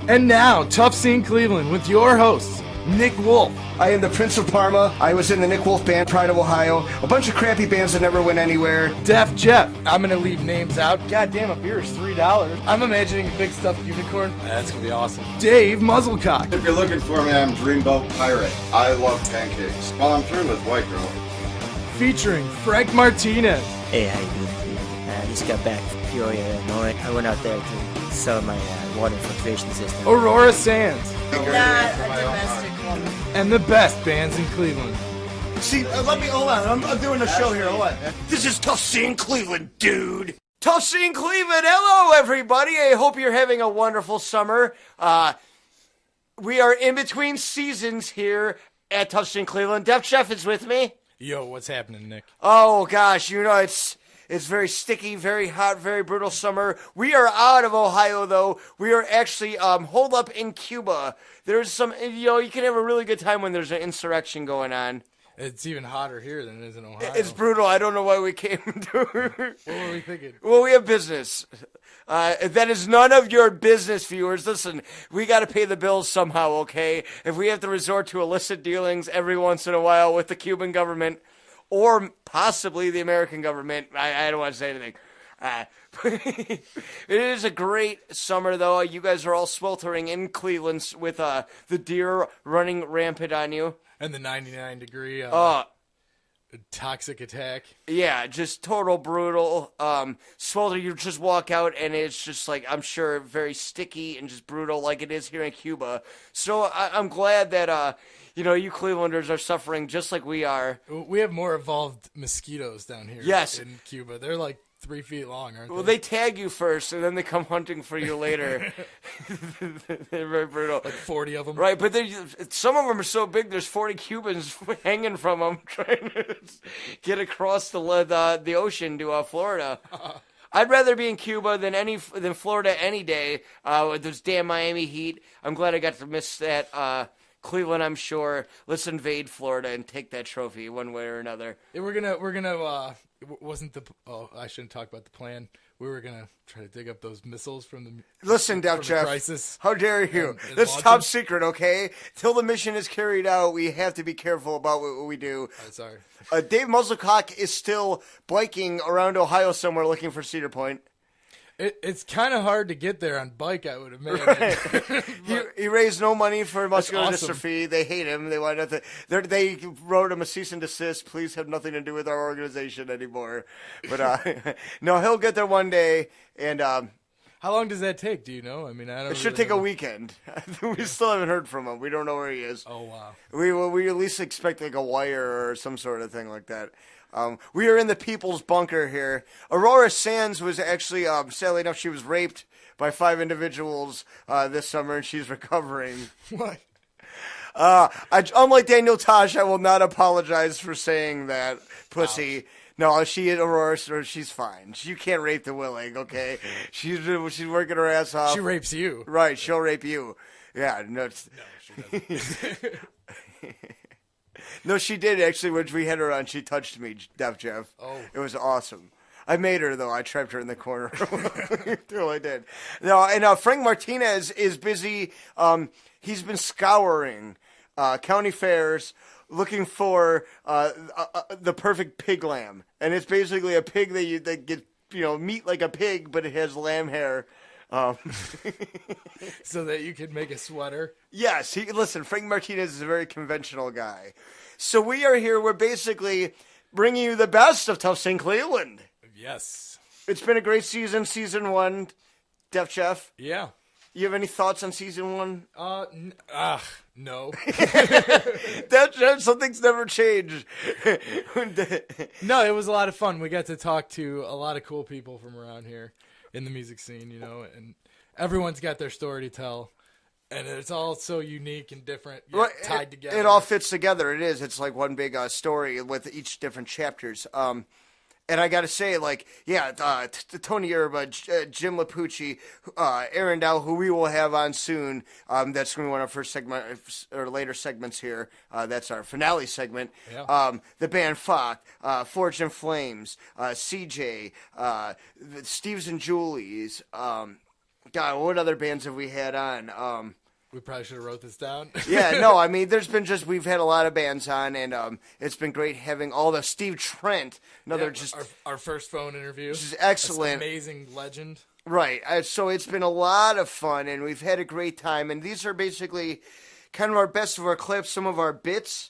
And now, Tough Scene Cleveland with your hosts, Nick Wolf. I am the Prince of Parma. I was in the Nick Wolf Band, Pride of Ohio. A bunch of crappy bands that never went anywhere. Deff Jeff. I'm going to leave names out. God damn, a beer is $3. I'm imagining a big stuffed unicorn. That's going to be awesome. Dave Muzzlecock. If you're looking for me, I'm Dreamboat Pirate. I love pancakes. Well, I'm through with White Girl. Featuring Frank Martinez. Hey, how you doing? I just got back from Peoria, Illinois. I went out there to sell my water filtration system. Aurora Sands. Not a domestic woman. And the best bands in Cleveland. See, hold on. I'm doing a show here. Hold on. This is Tough Scene Cleveland, dude. Tough Scene Cleveland. Hello, everybody. I hope you're having a wonderful summer. We are in between seasons here at Tough Scene Cleveland. Deff Jeff is with me. Yo, what's happening, Nick? Oh, gosh. You know, it's very sticky, very hot, very brutal summer. We are out of Ohio, though. We are actually holed up in Cuba. There's some, you can have a really good time when there's an insurrection going on. It's even hotter here than it is in Ohio. It's brutal. I don't know why we came to. What were we thinking? Well, we have business. That is none of your business, viewers. Listen, we got to pay the bills somehow, okay? If we have to resort to illicit dealings every once in a while with the Cuban government, or possibly the American government. I don't want to say anything. It is a great summer, though. You guys are all sweltering in Cleveland with the deer running rampant on you. And the 99-degree toxic attack. Yeah, just total brutal. Swelter, you just walk out, and it's just like, I'm sure, very sticky and just brutal like it is here in Cuba. So I'm glad that... you Clevelanders are suffering just like we are. We have more evolved mosquitoes down here in Cuba. They're like 3 feet long, aren't they? Well, they tag you first, and then they come hunting for you later. They're very brutal. Like 40 of them. Right, but some of them are so big, there's 40 Cubans hanging from them trying to get across the ocean to Florida. I'd rather be in Cuba than Florida any day with this damn Miami heat. I'm glad I got to miss that. Cleveland, I'm sure. Let's invade Florida and take that trophy one way or another. Yeah, we're gonna. I shouldn't talk about the plan. We were gonna try to dig up those missiles from the. Listen, Deff Jeff. Crisis. How dare you? And That's top secret, okay? Till the mission is carried out, we have to be careful about what we do. Sorry. Dave Muzzlecock is still biking around Ohio somewhere looking for Cedar Point. It's kind of hard to get there on bike, I would imagine. Right. he raised no money for muscular awesome. dystrophy. They hate him. They want nothing. They wrote him a cease and desist. Please have nothing to do with our organization anymore. But no, he'll get there one day. And how long does that take? Do you know? I mean, I don't. It should take a weekend. We still haven't heard from him. We don't know where he is. Oh wow. We at least expect like a wire or some sort of thing like that. We are in the people's bunker here. Aurora Sands was actually, sadly enough, she was raped by 5 individuals this summer, and she's recovering. What? Unlike Daniel Tosh, I will not apologize for saying that, pussy. Ouch. No, Aurora, she's fine. You can't rape the willing, okay? She's working her ass off. She rapes you. Right, she'll rape you. Yeah, no she doesn't. No, she did, actually, when we had her on. She touched me, Deff Jeff. Oh. It was awesome. I made her, though. I trapped her in the corner. Until I did. No, and Frank Martinez is busy. He's been scouring county fairs looking for the perfect pig lamb. And it's basically a pig that gets, meat like a pig, but it has lamb hair. So that you can make a sweater. Yes, listen, Frank Martinez is a very conventional guy. So we are here, we're basically bringing you the best of Tough Scene Cleveland. Yes. It's been a great season 1, Deff Jeff. Yeah. You have any thoughts on season 1? No. Deff Jeff, something's never changed. No, it was a lot of fun. We got to talk to a lot of cool people from around here in the music scene, and everyone's got their story to tell. And it's all so unique and different, tied together. It all fits together. It is. It's like one big story with each different chapters. And I got to say, Tony Erba, Jim Lapucci, Aaron Dow, who we will have on soon. That's going to be one of our first segment or later segments here. That's our finale segment. Yeah. The band Fuck, Forge and Flames, CJ, the Steves and Julies. God, what other bands have we had on? We probably should have wrote this down. Yeah, no, I mean, we've had a lot of bands on, and it's been great having all the Steve Trent, our first phone interview. Which is excellent. That's an amazing legend. Right, so it's been a lot of fun, and we've had a great time, and these are basically kind of our best of our clips, some of our bits.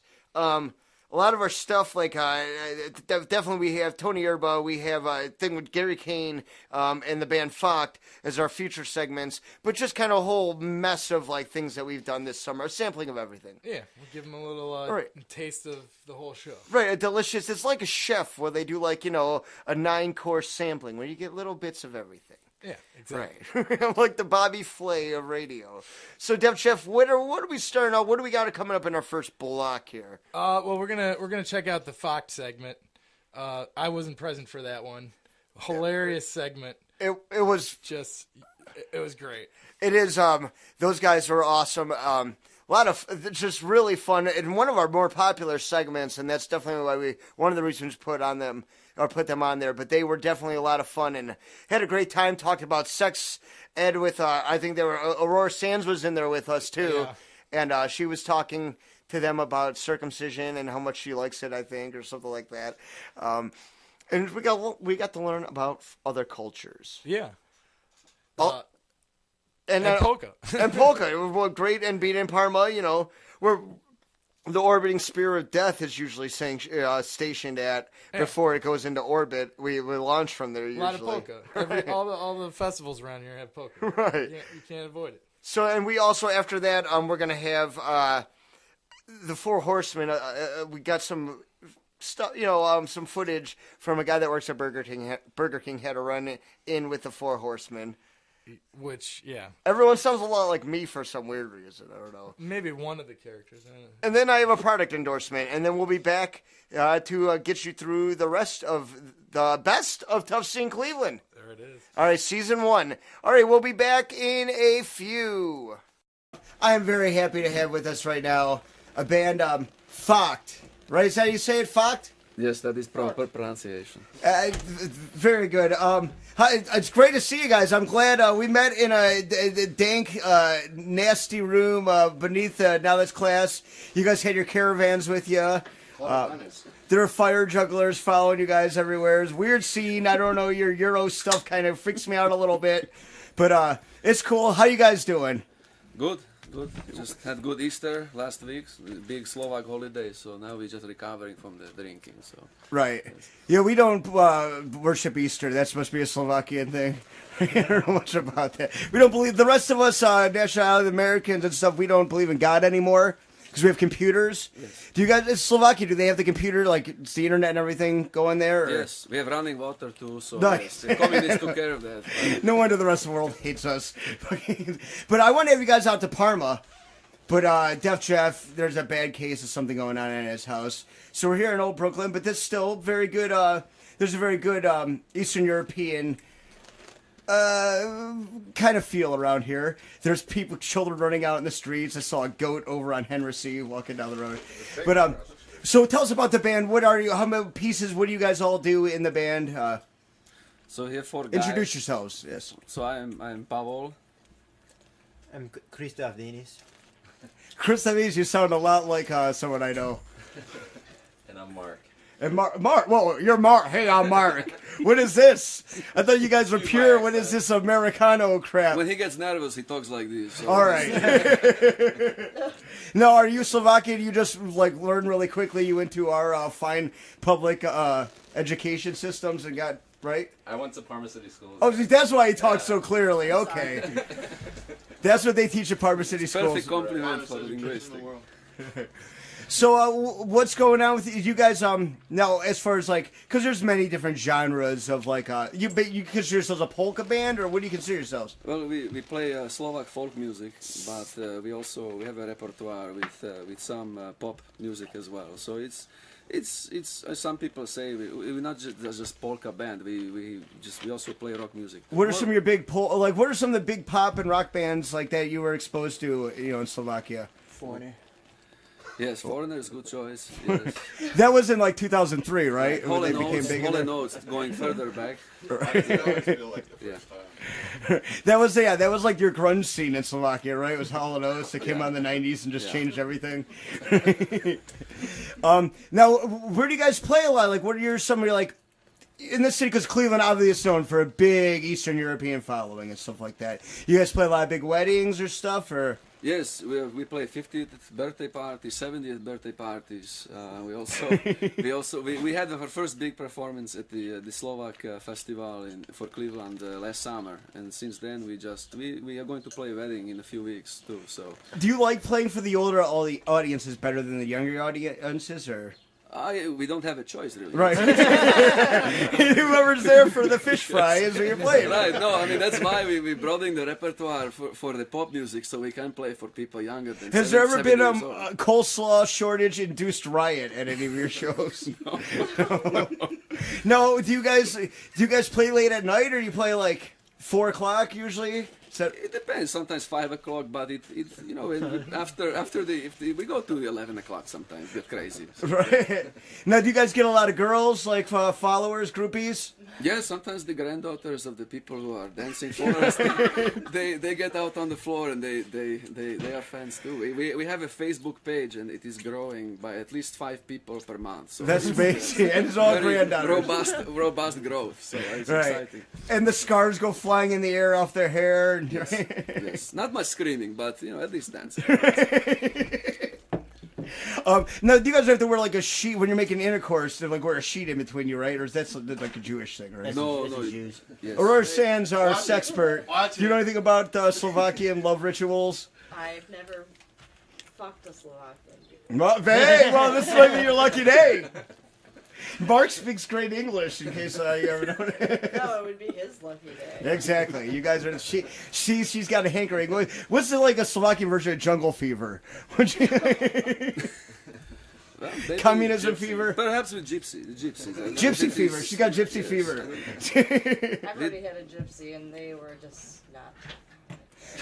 A lot of our stuff, like, definitely we have Tony Erba, we have a thing with Gary Kane and the band Focht as our future segments, but just kind of a whole mess of, like, things that we've done this summer, a sampling of everything. Yeah, we'll give them a little taste of the whole show. Right, it's like a chef where they do, like, a 9-course sampling where you get little bits of everything. Yeah, exactly. Right. Like the Bobby Flay of radio. So, Deff Jeff, what are we starting out? What do we got coming up in our first block here? Well, we're gonna check out the Fox segment. I wasn't present for that one. Hilarious segment. It was it was great. It is. Those guys were awesome. A lot of just really fun, and one of our more popular segments, and that's definitely why one of the reasons put them on there. But they were definitely a lot of fun and had a great time. Talked about sex ed with I think Aurora Sands was in there with us too, and she was talking to them about circumcision and how much she likes it, I think, or something like that. And we got to learn about other cultures. Yeah. And polka. And polka. We're great, and being in Parma, we're the orbiting spear of death is usually stationed at before it goes into orbit. We launch from there usually. A lot of polka. All the festivals around here have polka. Right. You can't avoid it. So, and we also, after that, we're going to have the Four Horsemen. We got some stuff, some footage from a guy that works at Burger King. Burger King had a run in with the Four Horsemen. Which, yeah. Everyone sounds a lot like me for some weird reason. I don't know. Maybe one of the characters. And then I have a product endorsement. And then we'll be back to get you through the rest of the best of Tough Scene Cleveland. There it is. All right, season 1. All right, we'll be back in a few. I am very happy to have with us right now a band, Focht. Right? Is that how you say it, Focht? Yes, that is proper pronunciation. Very good. It's great to see you guys. I'm glad we met in a dank, nasty room beneath Now That's Class. You guys had your caravans with you. There are fire jugglers following you guys everywhere. It's a weird scene. I don't know, your Euro stuff kind of freaks me out a little bit. But it's cool. How you guys doing? Good. Just had good Easter last week, big Slovak holiday, so now we're just recovering from the drinking. So right. Yeah, we don't worship Easter. That must be a Slovakian thing. I don't know much about that. We don't believe, the rest of us, nationality Americans and stuff, we don't believe in God anymore because we have computers. Yes. Do you guys, in Slovakia, do they have the computer, like it's the internet and everything going there? Or? Yes, we have running water too, so nice. Yes, the communists took care of that. But... No wonder the rest of the world hates us. But I want to have you guys out to Parma. But Deff Jeff, there's a bad case of something going on in his house. So we're here in Old Brooklyn, but there's still very good, there's a very good Eastern European kind of feel around here. There's children running out in the streets. I saw a goat over on Henry walking down the road. But so tell us about the band. What are you? How many pieces? What do you guys all do in the band? So here 4 guys. Introduce yourselves. Yes. So I'm Pavel. I'm Christoph Denis. Christoph Denis, you sound a lot like someone I know. And I'm Mark. And Mark, whoa, you're Mark. Hey, I'm Mark. What is this? I thought you guys were pure. What is this Americano crap? When he gets nervous, he talks like this. So all right. Now, are you Slovakian? You just learn really quickly. You went to our fine public education systems and got right. I went to Parma City Schools. Oh, that's why he talks so clearly. Okay. That's what they teach at Parma City Schools. Perfect compliment for linguistics. So, what's going on with you guys? Now, as far as because there's many different genres of you consider yourselves a polka band, or what do you consider yourselves? Well, we play Slovak folk music, but we have a repertoire with some pop music as well. So it's some people say we're not just polka band. We also play rock music. What are some of your big what are some of the big pop and rock bands that you were exposed to in Slovakia? Yes, Foreigner's good choice. Yes. That was in like 2003, right? Hall When and they became big in there? Oates going further back. That was like your grunge scene in Slovakia, right? It was Hall and Oates that came out in the 90s and just changed everything. Now, where do you guys play a lot? Like, what are some of your, like, in this city, because Cleveland obviously is known for a big Eastern European following and stuff like that. You guys play a lot of big weddings or stuff, or? Yes, we play 50th birthday parties, 70th birthday parties. We had our first big performance at the Slovak festival for Cleveland last summer, and since then we are going to play a wedding in a few weeks too. So, do you like playing for the older audiences better than the younger audiences, or? We don't have a choice, really. Right. Whoever's there for the fish fry is who you're playing. Right. No, I mean, that's why we broaden the repertoire for the pop music, so we can play for people younger than Has there ever been a years old. coleslaw shortage-induced riot at any of your shows? No. Do you guys play late at night, or do you play like 4 o'clock usually? It depends. Sometimes 5 o'clock, but after we go to 11 o'clock sometimes. Get crazy. So. Right. Now, do you guys get a lot of girls, like followers, groupies? Yeah, sometimes the granddaughters of the people who are dancing for us, they get out on the floor and they are fans too. We have a Facebook page and it is growing by at least 5 people per month. So that's amazing, and it's all granddaughters. Robust growth. So it's exciting. And the scarves go flying in the air off their hair. Yes, yes. Not much screaming, but at least dancing. Now, do you guys have to wear like a sheet when you're making intercourse? They like wear a sheet in between you, right? Or is that like a Jewish thing, right? No. Jews. Yes. Aurora Sands, our sexpert. Do you know anything about Slovakian love rituals? I've never fucked a Slovakian. Well, this might be your lucky day. Mark speaks great English, in case you ever know. No, it would be his lucky day. Exactly. You guys are. She's got a hankering. What's like a Slovakian version of Jungle Fever? Well, Communism fever. Perhaps with gypsies. Gypsy fever. She's got gypsy fever. I've already had a gypsy, and they were just not.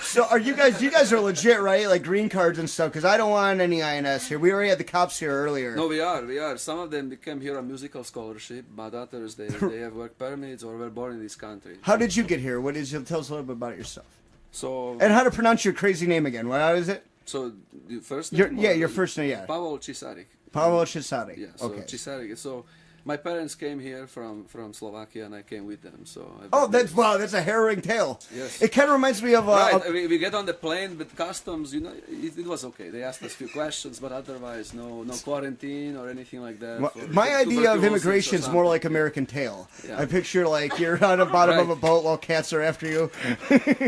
So are you guys are legit, right? Like green cards and stuff, because I don't want any INS here. We already had the cops here earlier. No, we are. Some of them came here on musical scholarship, but others, they have work permits or were born in this country. How did you get here? Tell us a little bit about yourself. So. And how to pronounce your crazy name again. What is it? So, your first name? Your first name, yeah. Pavel Cisarik. Pavel Cisarik. Yeah, so okay. Cisarik. So, my parents came here from Slovakia, and I came with them. So. That's a harrowing tale. Yes. It kind of reminds me of. We get on the plane with customs. It was okay. They asked us a few questions, but otherwise, no quarantine or anything like that. My idea of immigration is more like American Tail. Yeah. I picture like you're on the bottom of a boat while cats are after you.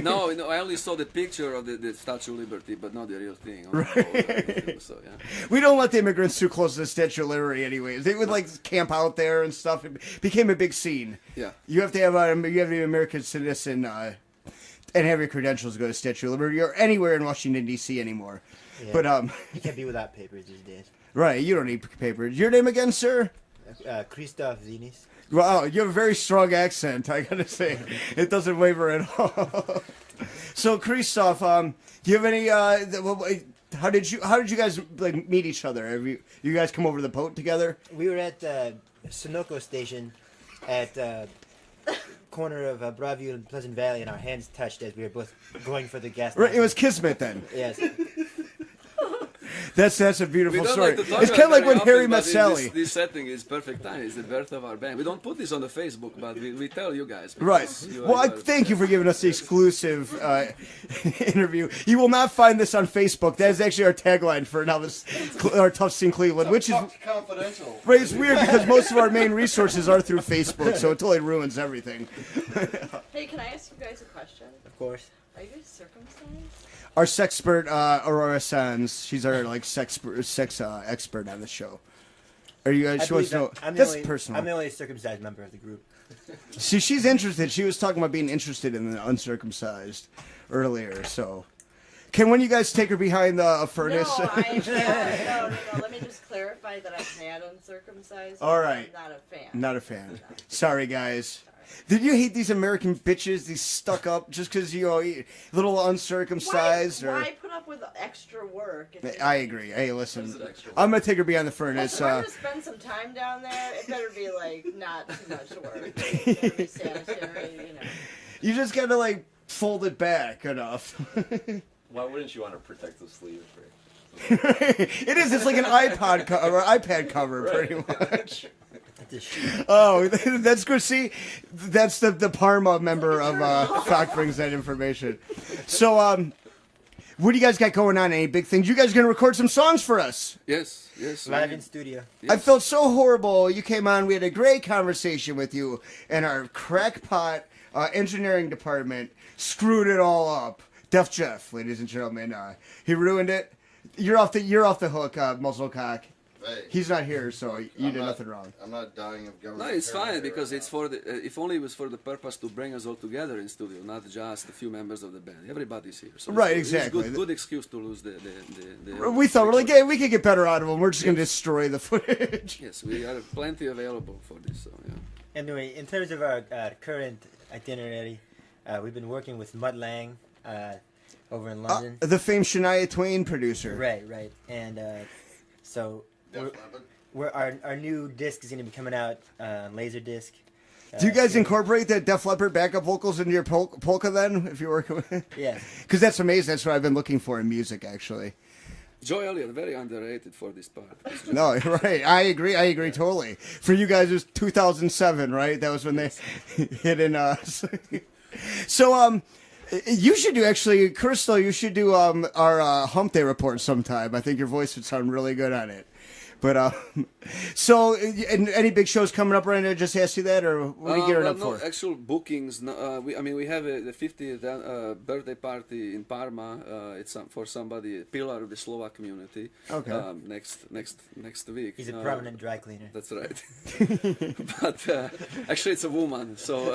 No, I only saw the picture of the Statue of Liberty, but not the real thing. Right. So, yeah. We don't let the immigrants too close to the Statue of Liberty, anyways. They would like camp out there and stuff. It became a big scene. Yeah. You have to have an American citizen and have your credentials to go to Statue of Liberty or anywhere in Washington D.C. anymore. Yeah. But you can't be without papers these days. Right, you don't need papers. Your name again, sir? Christoph Zinis. Wow, you have a very strong accent. I gotta say, it doesn't waver at all. So, Christoph, do you have any? How did you guys like meet each other? Have you guys come over to the boat together? We were at Sunoco station at corner of Broadview and Pleasant Valley, and our hands touched as we were both going for the gas. Right, it was kismet then. Yes. That's a beautiful story. Like it's kind of like when Harry met Sally. This setting is perfect time. It's the birth of our band. We don't put this on the Facebook, but we tell you guys. Right. Well, thank you for giving us the exclusive interview. You will not find this on Facebook. That is actually our tagline for now. Our Tough Scene Cleveland, which is confidential. Right. It's weird because most of our main resources are through Facebook, so it totally ruins everything. Hey, can I ask you guys a question? Of course. Are you guys circumcised? Our sexpert, Aurora Sands, she's our like sex expert on the show. Are you guys? She wants to know. That's personal. I'm the only circumcised member of the group. See, she's interested. She was talking about being interested in the uncircumcised earlier. So, can one of you guys take her behind a furnace? No. Let me just clarify that I've had uncircumcised. All right. I'm not a fan. Not a fan. Sorry, guys. Did you hate these American bitches, these stuck up, just because little uncircumcised? Why put up with extra work? I agree. Hey, listen, I'm gonna take her beyond the furnace. If I'm gonna spend some time down there, it better be like not too much work. It better be sanitary, You just gotta like fold it back enough. Why wouldn't you want to protect the sleeves? It is. It's like an iPad cover, right. Pretty much. Oh, that's good. See, that's the Parma member of Fox brings that information. So, what do you guys got going on? Any big things? You guys gonna record some songs for us? Yes. Live in studio. I felt so horrible. You came on. We had a great conversation with you, and our crackpot engineering department screwed it all up. Deff Jeff, ladies and gentlemen, he ruined it. You're off the hook, Muzzlecock. Hey, he's not here, so you did nothing wrong. I'm not dying of government. No, it's fine paranoia because right it's for the. If only it was for the purpose to bring us all together in studio, not just a few members of the band. Everybody's here, so right? It's Exactly. good excuse to lose the we thought we could get better out of them. We're just gonna destroy the footage. Yes, we have plenty available for this. So yeah. Anyway, in terms of our current itinerary, we've been working with Mutt Lang over in London. The famed Shania Twain producer. Right. And so our new disc is going to be coming out on Laserdisc. Do you guys incorporate that Def Leppard backup vocals into your polka then, if you're working with it? Yeah. Because that's amazing. That's what I've been looking for in music, actually. Joe Elliott, very underrated for this part. No, right. I agree totally. For you guys, it was 2007, right? That was when they hit in us. So, you should do, actually, Crystal, you should do our Hump Day report sometime. I think your voice would sound really good on it. But, so, any big shows coming up right now? Just ask you that, or what are you gearing up for? No, actual bookings. No, we have the 50th birthday party in Parma. It's for somebody, a pillar of the Slovak community. Okay. Next week. He's a prominent dry cleaner. That's right. But actually, it's a woman. So,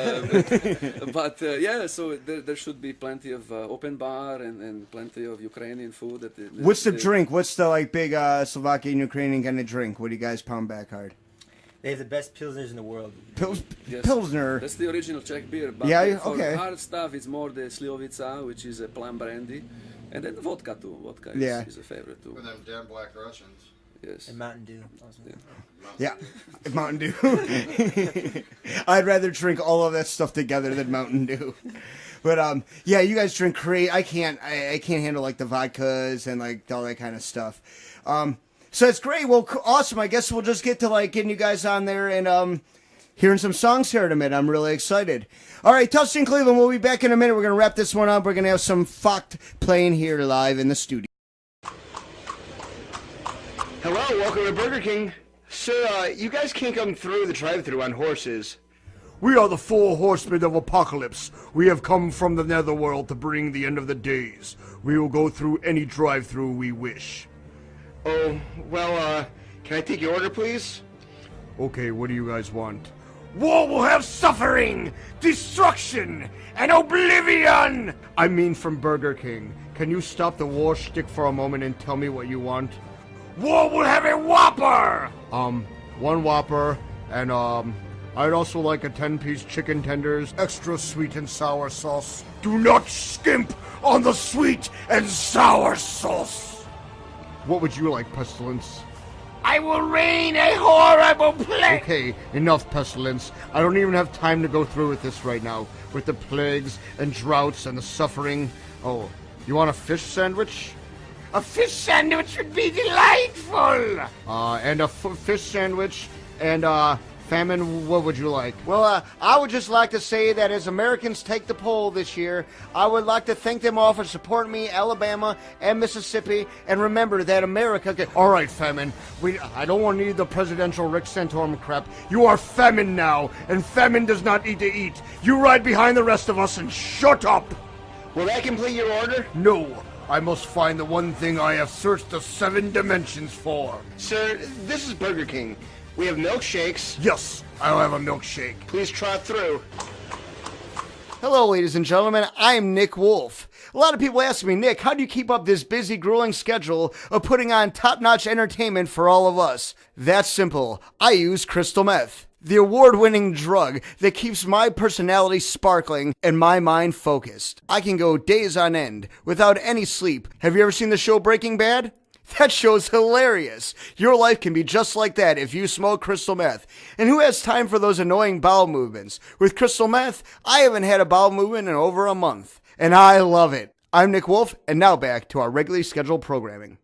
yeah. So there should be plenty of open bar and plenty of Ukrainian food. What's the drink? What's the big Slovakian Ukrainian kind of drink? What do you guys pound back hard? They have the best pilsners in the world. Yes. Pilsner. That's the original Czech beer. But for hard stuff, it's more the Slivovica, which is a plum brandy, and then the vodka too. Vodka is a favorite too. And them damn Black Russians. Yes. And Mountain Dew. Also. Yeah, Mountain Dew. I'd rather drink all of that stuff together than Mountain Dew. But yeah, you guys drink great. I can't handle like the vodkas and like all that kind of stuff. So it's great. Well, awesome. I guess we'll just get to like getting you guys on there and hearing some songs here in a minute. I'm really excited. All right, Tustin Cleveland, we'll be back in a minute. We're going to wrap this one up. We're going to have some fucked playing here live in the studio. Hello, welcome to Burger King. Sir, you guys can't come through the drive-thru on horses. We are the 4 horsemen of apocalypse. We have come from the netherworld to bring the end of the days. We will go through any drive-thru we wish. Oh, well, can I take your order, please? Okay, what do you guys want? War will have suffering, destruction, and oblivion! I mean from Burger King. Can you stop the war shtick for a moment and tell me what you want? War will have a Whopper! 1 Whopper, and, I'd also like a 10-piece chicken tenders, extra sweet and sour sauce. Do not skimp on the sweet and sour sauce! What would you like, Pestilence? I will rain a horrible plague! Okay, enough, Pestilence. I don't even have time to go through with this right now. With the plagues and droughts and the suffering. Oh, you want a fish sandwich? A fish sandwich would be delightful! And a fish sandwich and, Famine, what would you like? Well, I would just like to say that as Americans take the poll this year, I would like to thank them all for supporting me, Alabama and Mississippi, and remember that America can... All right, Famine. I don't want to need the presidential Rick Santorum crap. You are Famine now, and Famine does not need to eat. You ride behind the rest of us and shut up! Will that complete your order? No. I must find the one thing I have searched the 7 dimensions for. Sir, this is Burger King. We have milkshakes. Yes, I'll have a milkshake. Please trot through. Hello, ladies and gentlemen. I'm Nick Wolf. A lot of people ask me, Nick, how do you keep up this busy, grueling schedule of putting on top-notch entertainment for all of us? That's simple. I use crystal meth. the award-winning drug that keeps my personality sparkling and my mind focused. I can go days on end without any sleep. Have you ever seen the show Breaking Bad? That show's hilarious. Your life can be just like that if you smoke crystal meth. And who has time for those annoying bowel movements? With crystal meth, I haven't had a bowel movement in over a month. And I love it. I'm Nick Wolf, and now back to our regularly scheduled programming.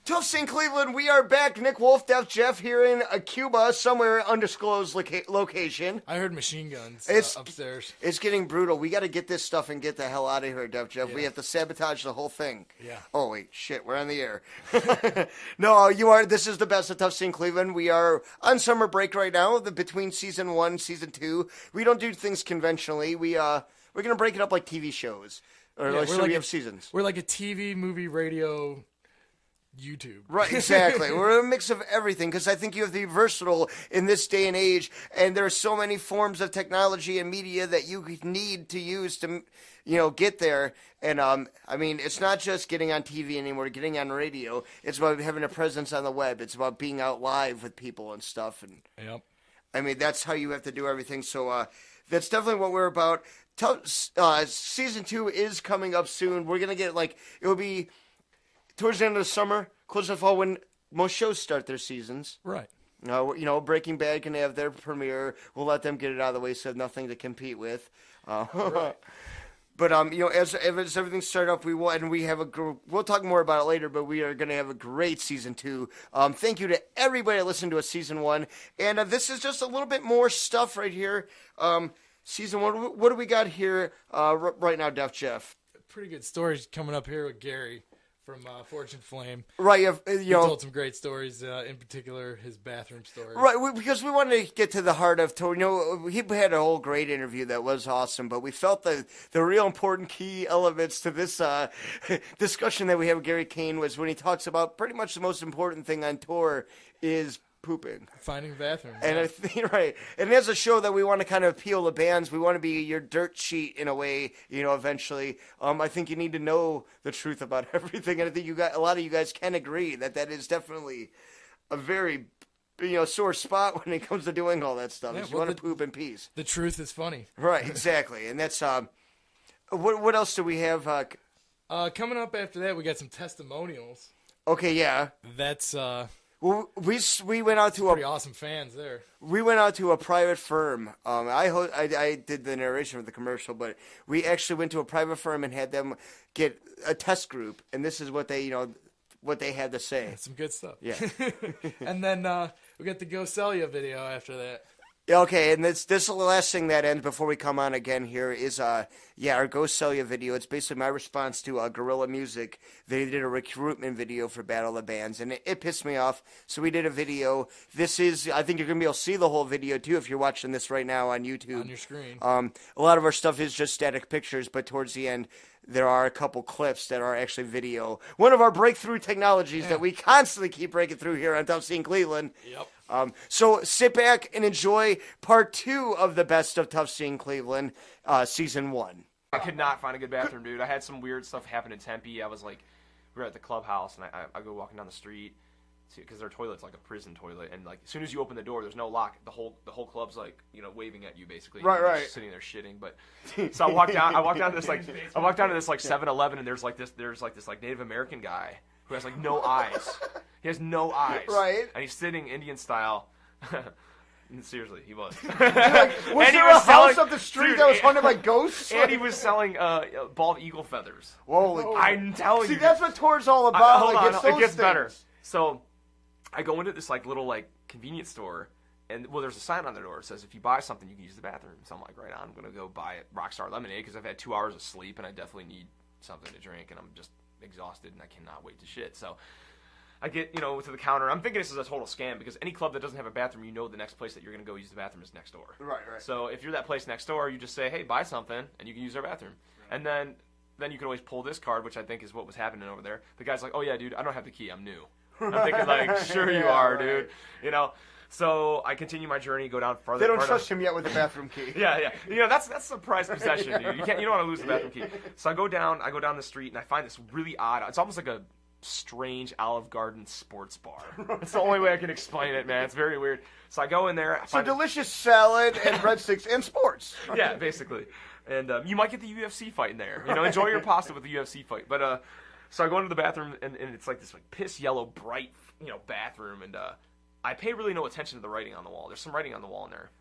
Tufts in Cleveland, we are back. Nick Wolf, Deff Jeff here in Cuba, somewhere undisclosed location. I heard machine guns upstairs. It's getting brutal. We got to get this stuff and get the hell out of here, Deff Jeff. Yeah. We have to sabotage the whole thing. Yeah. Oh, wait, shit, we're on the air. No, you are. This is the best of Tufts in Cleveland. We are on summer break right now, between season 1, season 2. We don't do things conventionally. We're going to break it up like TV shows. Or yeah, so we have seasons. We're like a TV, movie, radio, YouTube. Right, exactly. We're a mix of everything because I think you have to be versatile in this day and age, and there are so many forms of technology and media that you need to use to, get there. And I mean, it's not just getting on TV anymore, getting on radio. It's about having a presence on the web. It's about being out live with people and stuff. And yep. I mean, that's how you have to do everything. So that's definitely what we're about. Season 2 is coming up soon. We're gonna get it will be towards the end of the summer, close to the fall, when most shows start their seasons. Right. Breaking Bad can have their premiere. We'll let them get it out of the way so have nothing to compete with. Right. But as everything started up, we will, and we have we'll talk more about it later. But we are going to have a great season 2. Thank you to everybody that listened to us season 1, and this is just a little bit more stuff right here. Season 1. What do we got here right now, Deff Jeff? Pretty good stories coming up here with Gary from Fortune Flame. Right, he told some great stories, in particular his bathroom story. Right, because we wanted to get to the heart of he had a whole great interview that was awesome, but we felt the real important key elements to this discussion that we had with Gary Kane was when he talks about pretty much the most important thing on tour is pooping. Finding a bathroom. And I think, right. And as a show that we want to kind of appeal to bands, we want to be your dirt sheet in a way, eventually. I think you need to know the truth about everything. And I think a lot of you guys can agree that is definitely a very, sore spot when it comes to doing all that stuff. You want to poop in peace. The truth is funny. Right, exactly. And that's, what else do we have? Coming up after that, we got some testimonials. Okay, yeah. That's, well, we went out to pretty awesome fans there. We went out to a private firm. I did the narration of the commercial, but we actually went to a private firm and had them get a test group, and this is what they had to say. That's some good stuff. Yeah. And then we got the Go Sell Ya video after that. Okay, and this is the last thing that ends before we come on again here is, our Go Sell Ya video. It's basically my response to Guerrilla Music. They did a recruitment video for Battle of the Bands, and it pissed me off, so we did a video. I think you're going to be able to see the whole video, too, if you're watching this right now on YouTube. On your screen. A lot of our stuff is just static pictures, but towards the end, there are a couple clips that are actually video. One of our breakthrough technologies that we constantly keep breaking through here on Tufts in Cleveland. Yep. So sit back and enjoy part 2 of the best of Tufts in Cleveland, season 1. I could not find a good bathroom, dude. I had some weird stuff happen in Tempe. I was we were at the clubhouse, and I go walking down the street, because their toilet's like a prison toilet, and as soon as you open the door, there's no lock. The whole club's waving at you basically. Right, You're right. Just sitting there shitting. But so I walked down to this 7-Eleven, and there's this Native American guy who has no eyes. He has no eyes. Right. And he's sitting Indian style. Seriously, he was. Was there a house up the street that was haunted by ghosts? And he was selling bald eagle feathers. Whoa! I'm telling you. See, that's what tour's all about. Hold on, it gets better. things. So, I go into this little convenience store, and there's a sign on the door that says if you buy something, you can use the bathroom. So I'm like, right on, I'm gonna go buy Rockstar Lemonade because I've had 2 hours of sleep and I definitely need something to drink, and I'm just exhausted and I cannot wait to shit. So I get, to the counter. I'm thinking this is a total scam because any club that doesn't have a bathroom, the next place that you're going to go use the bathroom is next door. Right. So if you're that place next door, you just say, hey, buy something, and you can use our bathroom. Right. And then you can always pull this card, which I think is what was happening over there. The guy's like, oh, yeah, dude, I don't have the key. I'm new. I'm thinking, sure you are, right. dude. So I continue my journey, go down farther. They don't trust him yet with the bathroom key. Yeah. That's a prized possession, dude. You don't want to lose the bathroom key. So I go down the street, and I find this really odd. It's almost like a strange Olive Garden sports bar. That's the only way I can explain it, man. It's very weird. So I go in there. So delicious salad and breadsticks and sports. Yeah, basically. And you might get the UFC fight in there. You know, enjoy your pasta with the UFC fight. But so I go into the bathroom, and it's like this like piss yellow, bright, bathroom. And I pay really no attention to the writing on the wall. There's some writing on the wall in there.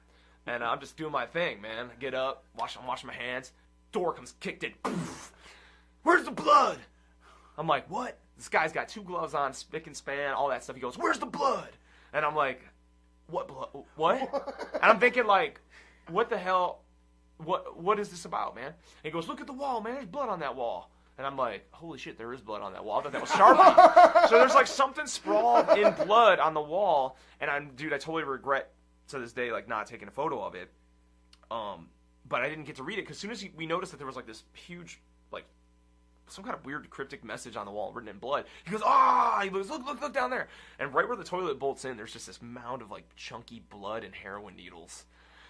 And I'm just doing my thing, man. I get up, I'm washing my hands. Door comes kicked in. Poof. Where's the blood? I'm like, what? This guy's got 2 gloves on, spick and span, all that stuff. He goes, where's the blood? And I'm like, what blood? What? And I'm thinking, like, what the hell? What is this about, man? And he goes, look at the wall, man. There's blood on that wall. And I'm like, holy shit, there is blood on that wall. I thought that was Sharpie. So there's, like, something sprawled in blood on the wall. And I totally regret to this day, like, not taking a photo of it. But I didn't get to read it because as soon as we noticed that there was, like, this huge, like, some kind of weird cryptic message on the wall written in blood. He goes, he goes, look down there. And right where the toilet bolts in, there's just this mound of, like, chunky blood and heroin needles.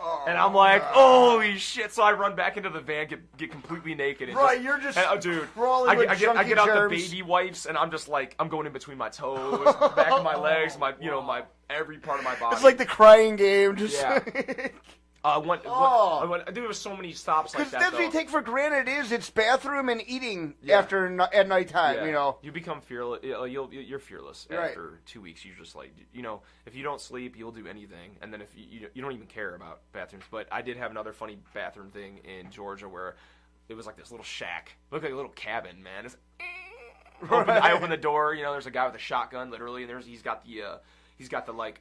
Oh, and I'm like, holy shit. So I run back into the van, get completely naked. And you're just dude, crawling with I get out germs. the baby wipes, and I'm just like, I'm going in between my toes, back of my legs, my every part of my body. It's like the crying game. Just yeah. Dude, there was so many stops like that. Because that's what you take for granted it's bathroom and eating at nighttime. Yeah. You become fearless. You're fearless after 2 weeks. You're just like, if you don't sleep, you'll do anything. And then if you don't even care about bathrooms. But I did have another funny bathroom thing in Georgia where it was like this little shack. It looked like a little cabin, man. I open the door. There's a guy with a shotgun, literally, and he's got the like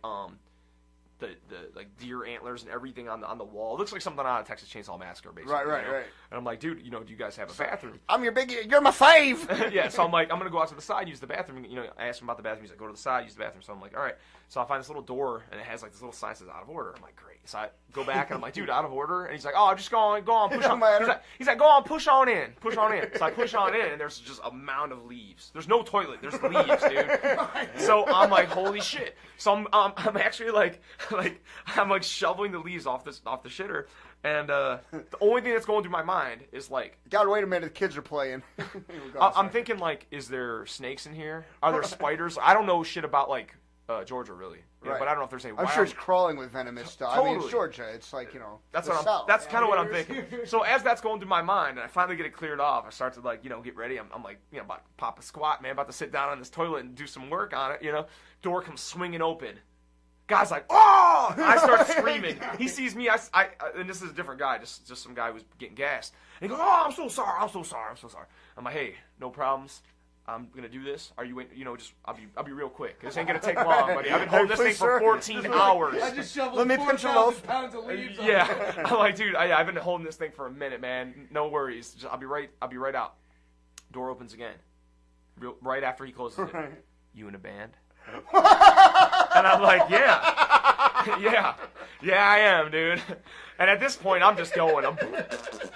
the like deer antlers and everything on the wall. It looks like something out of Texas Chainsaw Massacre, basically. Right. And I'm like, dude, do you guys have a bathroom? You're my fave. Yeah, so I'm like, I'm gonna go out to the side, use the bathroom. I asked him about the bathroom. He's like, go to the side, use the bathroom. So I'm like, all right. So I find this little door, and it has like this little sign that says out of order. I'm like, great. So I go back, and I'm like, dude, out of order. And he's like, oh, just go on, push on. He's like, go on, push on in. So I push on in, and there's just a mound of leaves. There's no toilet. There's leaves, dude. So I'm like, holy shit. So I'm actually like I'm like shoveling the leaves off the shitter, and the only thing that's going through my mind is like, God, wait a minute, the kids are playing. I'm thinking like, is there snakes in here? Are there spiders? I don't know shit about like Georgia really, but I don't know if there's any. I'm sure it's crawling with venomous stuff. Totally. I mean, it's Georgia. It's like that's kind of what I'm thinking. So as that's going through my mind, and I finally get it cleared off, I start to like get ready. I'm like about to pop a squat, man, about to sit down on this toilet and do some work on it. Door comes swinging open. Guy's like, oh! I start screaming. He sees me. And this is a different guy, just some guy who's getting gassed. And he goes, oh, I'm so sorry. I'm like, hey, no problems. I'm gonna do this. Are you in? I'll be real quick. This ain't gonna take long, buddy. I've been holding this thing for 14 hours. I just shoveled 4,000 pounds of leaves. Yeah, I'm like, dude, I've been holding this thing for a minute, man. No worries. I'll be right out. Door opens again. Right after he closes it. You in a band? And I'm like, yeah, I am, dude. And at this point, I'm just going,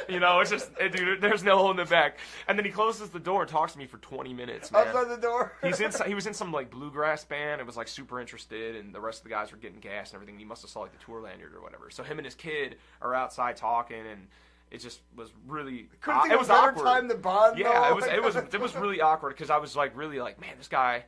it's just, dude, there's no holding it back. And then he closes the door and talks to me for 20 minutes, man. Outside the door? He was in some, like, bluegrass band. It was, like, super interested, and the rest of the guys were getting gas and everything. He must have saw, like, the tour lanyard or whatever. So him and his kid are outside talking, and it just was really, it was awkward. Time to bond, yeah, it was really awkward, because I was, like, really like, man, this guy...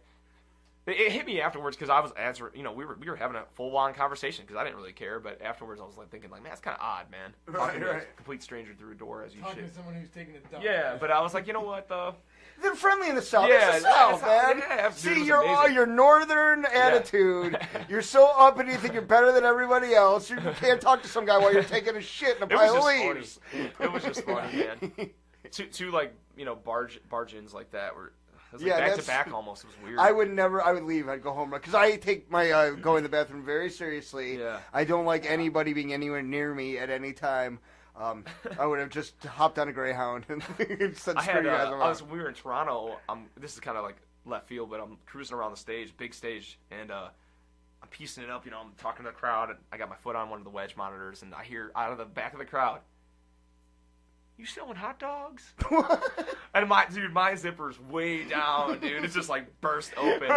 It hit me afterwards because I was answering. We were having a full-on conversation because I didn't really care. But afterwards, I was like thinking, like, man, that's kind of odd, man. Talking to a complete stranger through a door as you talking should. to someone who's taking a dump. Yeah, but I was like, you know what, though? They're friendly in the South. Yeah, it's the South, man. Yeah, see, your northern attitude. You're so up and you think you're better than everybody else. You can't talk to some guy while you're taking a shit in a pile of leaves. It was just funny, man. Two like barge-ins like that were. It was like back to back almost. It was weird. I would leave. I'd go home because I take my going to the bathroom very seriously. Yeah. I don't like anybody being anywhere near me at any time. I would have just hopped on a Greyhound and said, "Screw you guys." We were in Toronto. This is kind of like left field, but I'm cruising around the stage, big stage, and I'm piecing it up. I'm talking to the crowd, and I got my foot on one of the wedge monitors, and I hear out of the back of the crowd, "You selling hot dogs?" And my zipper's way down, dude. It's just like burst open,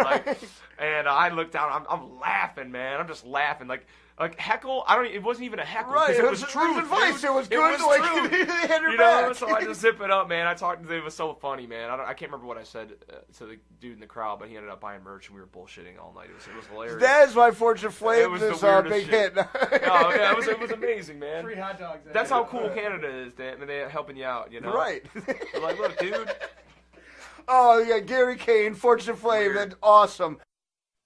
and I look down. I'm laughing, man. I'm just laughing. Like Like heckle, it wasn't even a heckle. Right, 'cause it it was was true truth. advice. Dude. It was good, like, truth. they had your You know, back. so I just zip it up, man. I talked to him. It was so funny, man. I can't remember what I said to the dude in the crowd, but he ended up buying merch, and we were bullshitting all night. It was hilarious. That is why Fortune It Flames was the is weirdest big shit. hit. Oh, yeah, it was amazing, man. Free hot dogs. That's how cool Canada is, Dan. They're helping you out, you know? Right. They're like, look, dude. Oh, yeah, Gary Kane, Fortune Flame, that's awesome.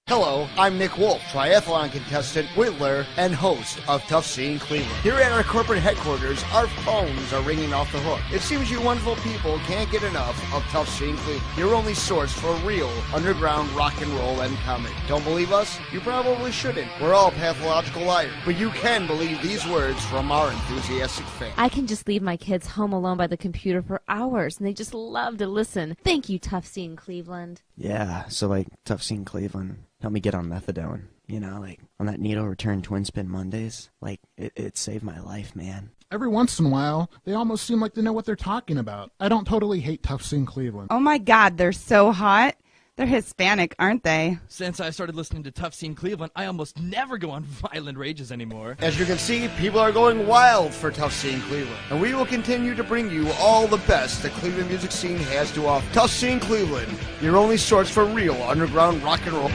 Hello, I'm Nick Wolf, triathlon contestant, whittler, and host of Tough Scene Cleveland. Here at our corporate headquarters, our phones are ringing off the hook. It seems you wonderful people can't get enough of Tough Scene Cleveland, your only source for real underground rock and roll and comedy. Don't believe us? You probably shouldn't. We're all pathological liars. But you can believe these words from our enthusiastic fans. I can just leave my kids home alone by the computer for hours, and they just love to listen. Thank you, Tough Scene Cleveland. Yeah, so like Tough Scene Cleveland helped me get on methadone. You know, like on that needle return twin spin Mondays, like it saved my life, man. Every once in a while, they almost seem like they know what they're talking about. I don't totally hate Tough Scene Cleveland. Oh my God, they're so hot. They're Hispanic, aren't they? Since I started listening to Tough Scene Cleveland, I almost never go on violent rages anymore. As you can see, people are going wild for Tough Scene Cleveland. And we will continue to bring you all the best the Cleveland music scene has to offer. Tough Scene Cleveland, your only source for real underground rock and roll.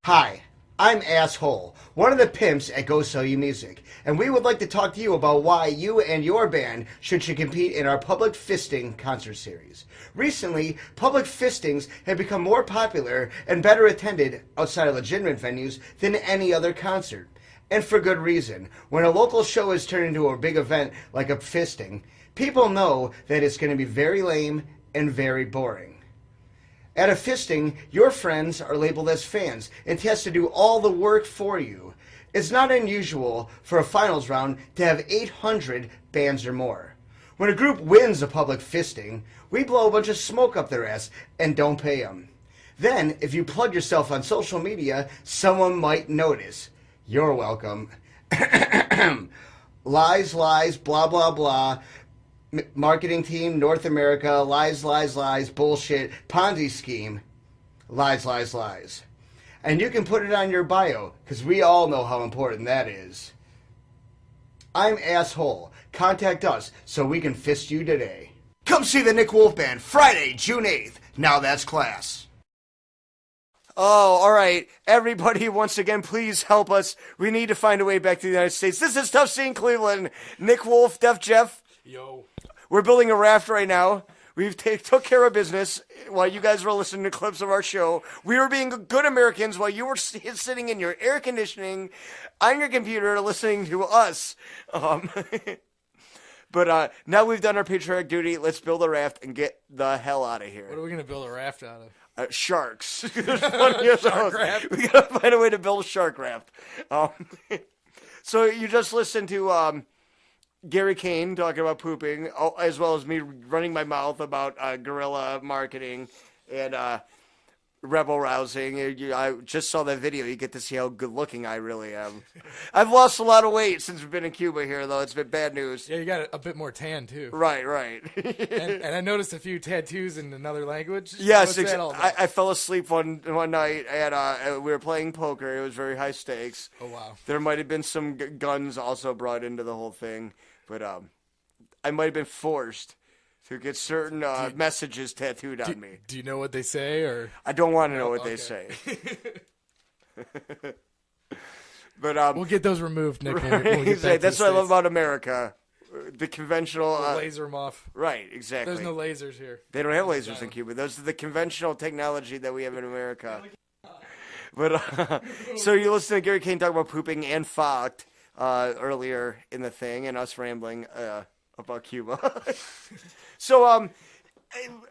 Hi, I'm Asshole, one of the pimps at Go Sell You Music, and we would like to talk to you about why you and your band should compete in our Public Fisting concert series. Recently, public fistings have become more popular and better attended outside of legitimate venues than any other concert. And for good reason. When a local show is turned into a big event like a fisting, people know that it's going to be very lame and very boring. At a fisting, your friends are labeled as fans and has to do all the work for you. It's not unusual for a finals round to have 800 bands or more. When a group wins a public fisting, we blow a bunch of smoke up their ass and don't pay them. Then, if you plug yourself on social media, someone might notice. You're welcome. Lies, lies, blah, blah, blah. Marketing team, North America, lies, lies, lies, bullshit, Ponzi scheme, lies, lies, lies. And you can put it on your bio, because we all know how important that is. I'm Asshole. Contact us so we can fist you today. Come see the Nick Wolf Band Friday, June 8th. Now that's class. Oh, all right. Everybody, once again, please help us. We need to find a way back to the United States. This is Tough Scene Cleveland. Nick Wolf, Deff Jeff. Yo. We're building a raft right now. We've took care of business while you guys were listening to clips of our show. We were being good Americans while you were sitting in your air conditioning on your computer listening to us. But now we've done our patriotic duty. Let's build a raft and get the hell out of here. What are we going to build a raft out of? Sharks. Shark raft. We gotta find a way to build a shark raft. So you just listened to Gary Kane talking about pooping, as well as me running my mouth about guerrilla marketing and rebel rousing. I just saw that video. You get to see how good looking I really am. I've lost a lot of weight since we've been in Cuba here, though. It's been bad news. Yeah, you got a bit more tan, too. Right. and I noticed a few tattoos in another language. Yes, What's that all about? I fell asleep one night, and we were playing poker. It was very high stakes. Oh, wow. There might have been some guns also brought into the whole thing, but I might have been forced to get certain messages tattooed on me. Do you know what they say, or I don't want to know what they say. But we'll get those removed, Nick. Right, when we get back to that's the what I love States. about America. The conventional We'll laser them off. Right, exactly. There's no lasers here. They don't have lasers in Cuba. Those are the conventional technology that we have in America. But so you listen to Gary Kane talk about pooping and fucked earlier in the thing, and us rambling about Cuba. So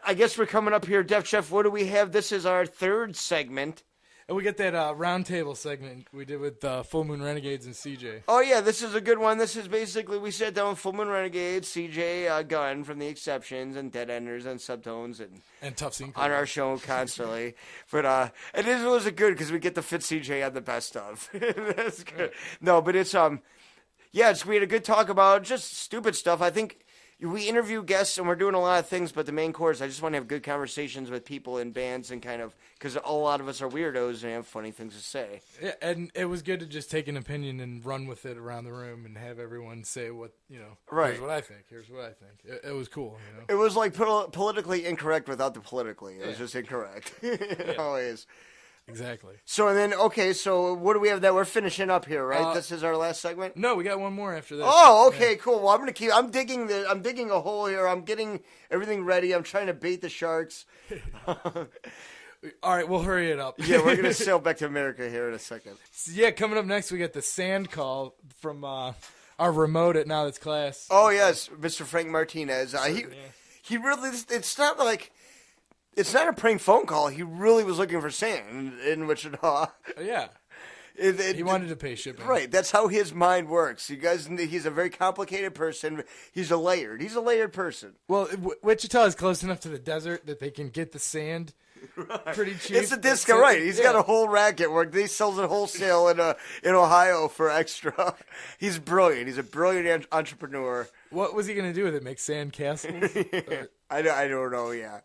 I guess we're coming up here, Deff Jeff. What do we have? This is our third segment. And we get that roundtable segment we did with Full Moon Renegades and CJ. Oh, yeah, this is a good one. This is basically, we sat down with Full Moon Renegades, CJ Gunn from The Exceptions, and Dead Enders and Subtones, and Tough Scene on our show constantly. But it was good because we get to fit CJ on the best of. That's good. No, but it's, we had a good talk about just stupid stuff. I think we interview guests and we're doing a lot of things, but the main core is I just want to have good conversations with people in bands and kind of, because a lot of us are weirdos and have funny things to say. Yeah, and it was good to just take an opinion and run with it around the room and have everyone say what, Right. Here's what I think. Here's what I think. It was cool, It was like politically incorrect without the politically. It was just incorrect. It always. Exactly. So then, okay, so what do we have that we're finishing up here, right? This is our last segment? No, we got one more after this. Oh, okay, cool. Well, I'm digging a hole here. I'm getting everything ready. I'm trying to bait the sharks. All right, we'll hurry it up. Yeah, we're going to sail back to America here in a second. Yeah, coming up next, we got the sand call from our remote at Now That's Class. Oh, yes, Mr. Frank Martinez. He really, it's not a prank phone call. He really was looking for sand in Wichita. Yeah. He wanted to pay shipping. Right, that's how his mind works. You guys, he's a very complicated person. He's a layered person. Well, Wichita is close enough to the desert that they can get the sand pretty cheap. It's a disco, right? He's got a whole racket where he sells it wholesale in Ohio for extra. He's brilliant. He's a brilliant entrepreneur. What was he going to do with it? Make sand castles? I don't know. Yeah.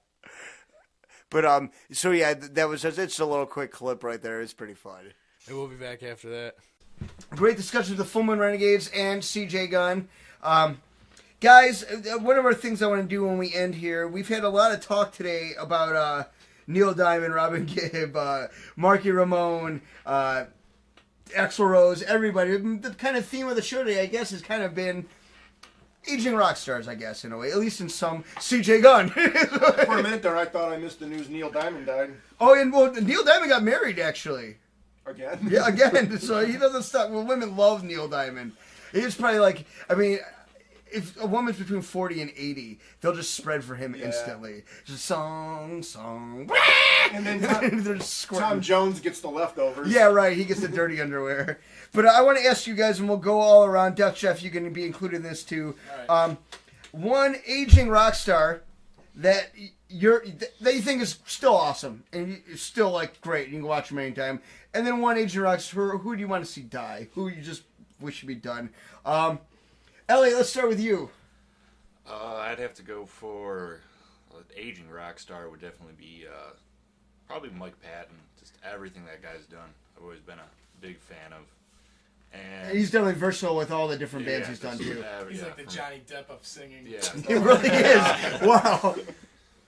But so yeah, it's a little quick clip right there. It's pretty fun. And we'll be back after that. Great discussion with the Full Moon Renegades and CJ Gunn. Guys, one of our things I want to do when we end here, we've had a lot of talk today about Neil Diamond, Robin Gibb, Marky Ramone, Axl Rose, everybody. The kind of theme of the show today, I guess, has kind of been aging rock stars, I guess, in a way. At least in some. CJ Gunn. For a minute there, I thought I missed the news Neil Diamond died. Oh, and well, Neil Diamond got married, actually. Again? Yeah, again. So he doesn't stop. Well, women love Neil Diamond. He's probably like, I mean, if a woman's between 40 and 80, they'll just spread for him instantly. Just song. And then They're just squirting. Tom Jones gets the leftovers. Yeah, right. He gets the dirty underwear. But I want to ask you guys, and we'll go all around. Deff Jeff, you can be included in this too. Right. One aging rock star that you think is still awesome and it's still like great. You can watch him anytime. And then one aging rock star, who do you want to see die? Who you just wish should be done? Elliot, let's start with you. I'd have to go for an aging rock star. Would definitely be probably Mike Patton. Just everything that guy's done, I've always been a big fan of. And he's definitely versatile with all the different bands he's done too. He's like the Johnny Depp of singing. Yeah, he really is. Wow.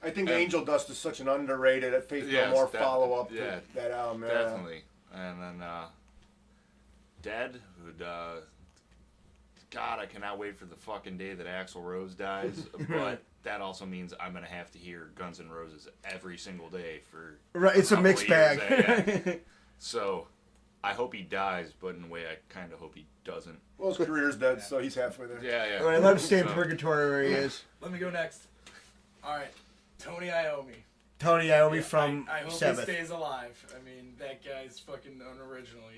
I think Angel Dust is such an underrated. At Faith No More follow up to that album. Definitely. And then Dead would. God, I cannot wait for the fucking day that Axl Rose dies. But that also means I'm gonna have to hear Guns N' Roses every single day for. Right, it's a mixed bag. Yeah. So, I hope he dies, but in a way, I kind of hope he doesn't. Well, his career's dead, so he's halfway there. Yeah. All right, let him stay in purgatory where he is. Let me go next. All right, Tony Iommi. Tony Iommi from I hope Sabbath. he stays alive. I mean, that guy's fucking unoriginal,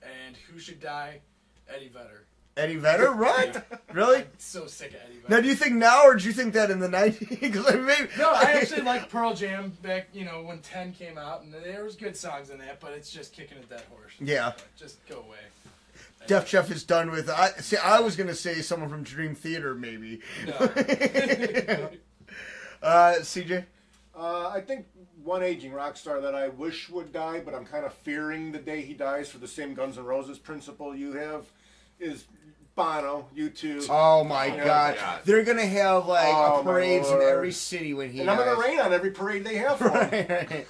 And who should die? Eddie Vedder. Eddie Vedder? What? Really? I'm so sick of Eddie Vedder. Now, do you think now, or do you think that in the 90s? No, I actually like Pearl Jam back, when 10 came out, and there was good songs in that, but it's just kicking a dead horse. Yeah. Just go away. Deff Jeff is done with. I was gonna say someone from Dream Theater, maybe. No. CJ. I think one aging rock star that I wish would die, but I'm kind of fearing the day he dies for the same Guns N' Roses principle you have, is Bono, U2. Oh my God. They're gonna have like parades in every city when he. And I'm gonna rain on every parade they have for him.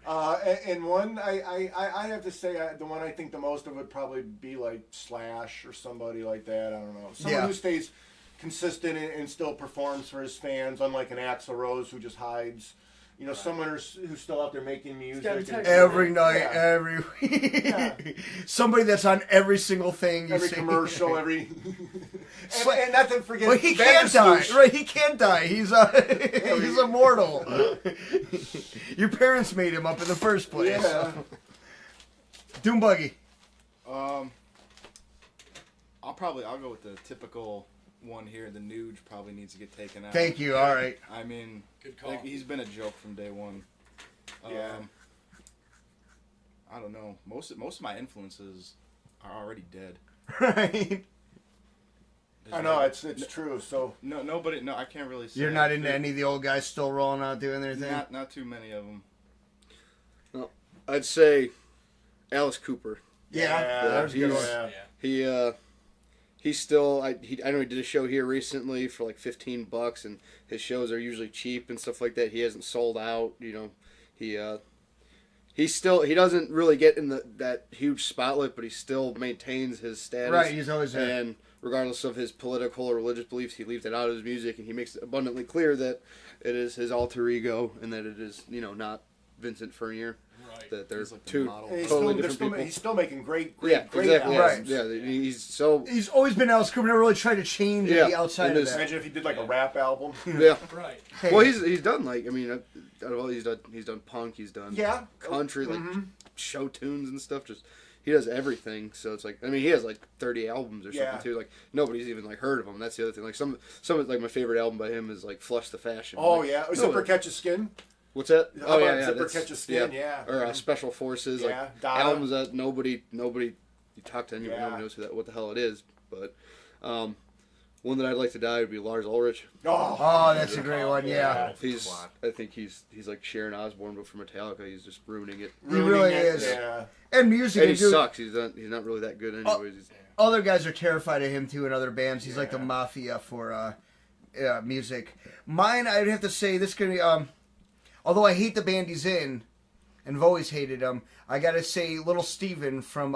And one, I have to say, the one I think the most of would probably be like Slash or somebody like that. I don't know. Someone who stays consistent and still performs for his fans, unlike an Axl Rose who just hides. Someone who's still out there making music. Every night, every week. Somebody that's on every single thing. Every commercial, every... and not to forget... Well, he can't die. Right, he can't die. He's he's immortal. Your parents made him up in the first place. Yeah. Doom Buggy. I'll go with the typical one here. The Nuge probably needs to get taken out. Thank you. All right. I mean, good call. He's been a joke from day one. Yeah. I don't know. Most of my influences are already dead. Right. I know it's true. So nobody. No, I can't really say. You're not into any of the old guys still rolling out doing their thing. Not too many of them. Well, I'd say Alice Cooper. That's a good one. He's still. I know he did a show here recently for like $15, and his shows are usually cheap and stuff like that. He hasn't sold out. You know, he doesn't really get in that huge spotlight, but he still maintains his status. Right, he's always and regardless of his political or religious beliefs, he leaves it out of his music, and he makes it abundantly clear that it is his alter ego and that it is not Vincent Furnier. Right. That they're like two the totally different people. He's still making great exactly. albums. Yeah, he's always been Alice Cooper. Never really tried to change any outside of that. Imagine if he did like a rap album. Yeah, right. Well, he's done like he's done punk, he's done country, like show tunes and stuff. Just he does everything. So it's like he has like 30 albums or something too. Like nobody's even like heard of him. That's the other thing. Like some of like my favorite album by him is like Flush the Fashion. Oh like, Zipper Catches Skin. What's that? How about Zipper Catches Skin? Yeah. Or Special Forces. Like albums that nobody. You talk to anyone, nobody knows what the hell it is. But one that I'd like to die would be Lars Ulrich. Oh, that's a great one. Yeah. I think he's like Sharon Osbourne, but for Metallica, he's just ruining it. He really is. Yeah. And music. And he sucks. He's not really that good anyways. Other guys are terrified of him too in other bands. He's like the mafia for music. Mine, I'd have to say this could be. Although I hate the band he's in, and have always hated him, I gotta say Little Steven from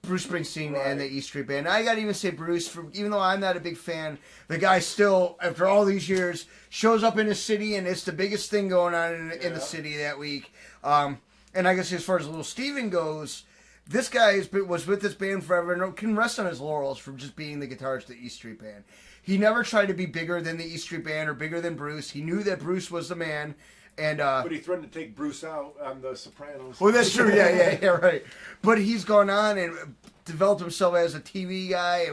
Bruce Springsteen and the E Street Band. I gotta even say Bruce, even though I'm not a big fan, the guy still, after all these years, shows up in his city, and it's the biggest thing going on in the city that week. And I guess as far as Little Steven goes, this guy was with this band forever and can rest on his laurels for just being the guitarist of the E Street Band. He never tried to be bigger than the E Street Band or bigger than Bruce. He knew that Bruce was the man. And but he threatened to take Bruce out on The Sopranos. Well, that's true. Yeah, right. But he's gone on and developed himself as a TV guy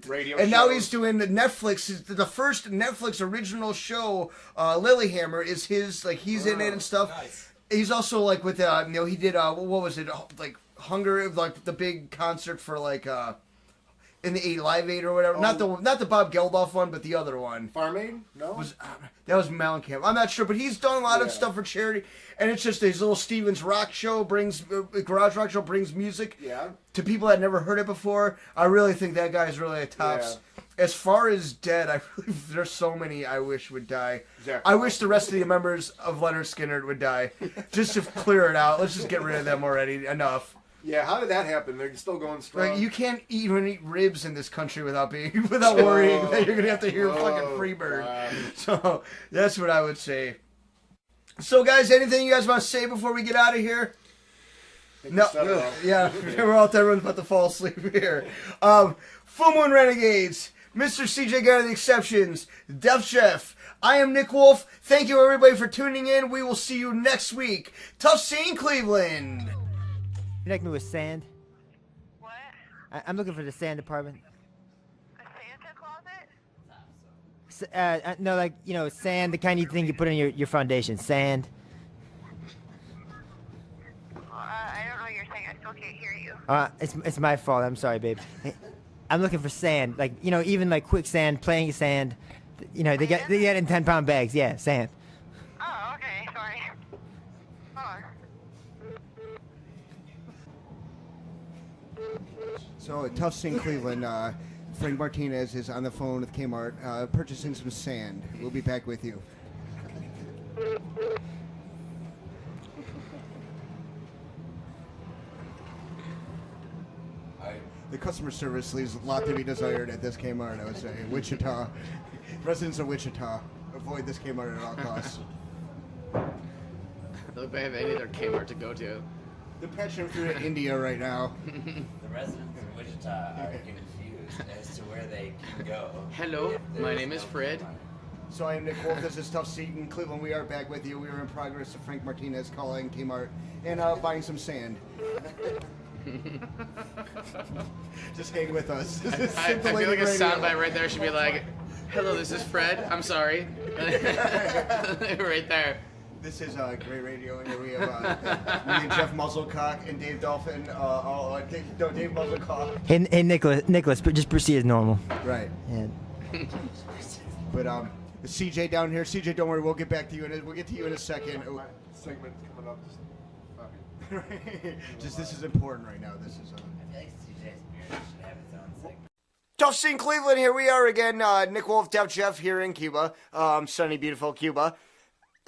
radio and now shows. he's doing the Netflix. The first Netflix original show, Lilyhammer, is his. Like he's in it and stuff. Nice. He's also like with he did what was it like Hunger, like the big concert for like in the Live Aid or whatever. Not the Bob Geldof one, but the other one. Farm Aid? No. That was Mellencamp. I'm not sure, but he's done a lot of stuff for charity, and it's just his little Steven's rock show garage rock show brings music to people that never heard it before. I really think that guy's really a tops. Yeah. As far as dead, there's so many I wish would die. Exactly. I wish the rest of the members of Leonard Skinner would die, just to clear it out. Let's just get rid of them already. Enough. Yeah, how did that happen? They're still going strong. Like you can't even eat ribs in this country without worrying that you're gonna have to hear fucking Freebird. Wow. So that's what I would say. So guys, anything you guys want to say before we get out of here? No, yeah, we're all everyone's about to fall asleep here. Full Moon Renegades, Mr. CJ Guy, the Exceptions, Deff Jeff. I am Nick Wolf. Thank you everybody for tuning in. We will see you next week. Tough Scene Cleveland. Connect me with sand. What? I'm looking for the sand department. A Santa closet? No, like, sand, the kind of thing you put in your foundation. Sand. I don't know what you're saying. I still can't hear you. It's my fault. I'm sorry, babe. I'm looking for sand. Like, even like quicksand, playing sand. They get it in 10-pound bags. Yeah, sand. Oh, okay. Sorry. Hold on. So at Tough Scene Cleveland, Frank Martinez is on the phone with Kmart purchasing some sand. We'll be back with you. The customer service leaves a lot to be desired at this Kmart, I would say. Wichita. Residents of Wichita, avoid this Kmart at all costs. I don't think they have any other Kmart to go to. They're patching through to India right now. The residents of Wichita are confused as to where they can go. Hello, my name is Fred. So I am Nick Wolf. This is Tough Scene Cleveland. We are back with you. We are in progress of Frank Martinez calling Kmart and buying some sand. Just hang with us. I feel like a soundbite right there should be like, "Hello, this is Fred. I'm sorry." Right there. This is great radio. Here we have me and Jeff Muzzlecock and Dave Dolphin. Dave Muzzlecock. Hey, Nicholas, but just proceed as normal. Right. Yeah. But CJ down here. CJ, don't worry. We'll get back to you. We'll get to you in a second. Oh. Segment's coming up. Just this is important right now. This is. I feel like CJ's beard should have its own segment. Tough Scene Cleveland, here we are again. Nick Wolf, Deff Jeff here in Cuba. Sunny, beautiful Cuba.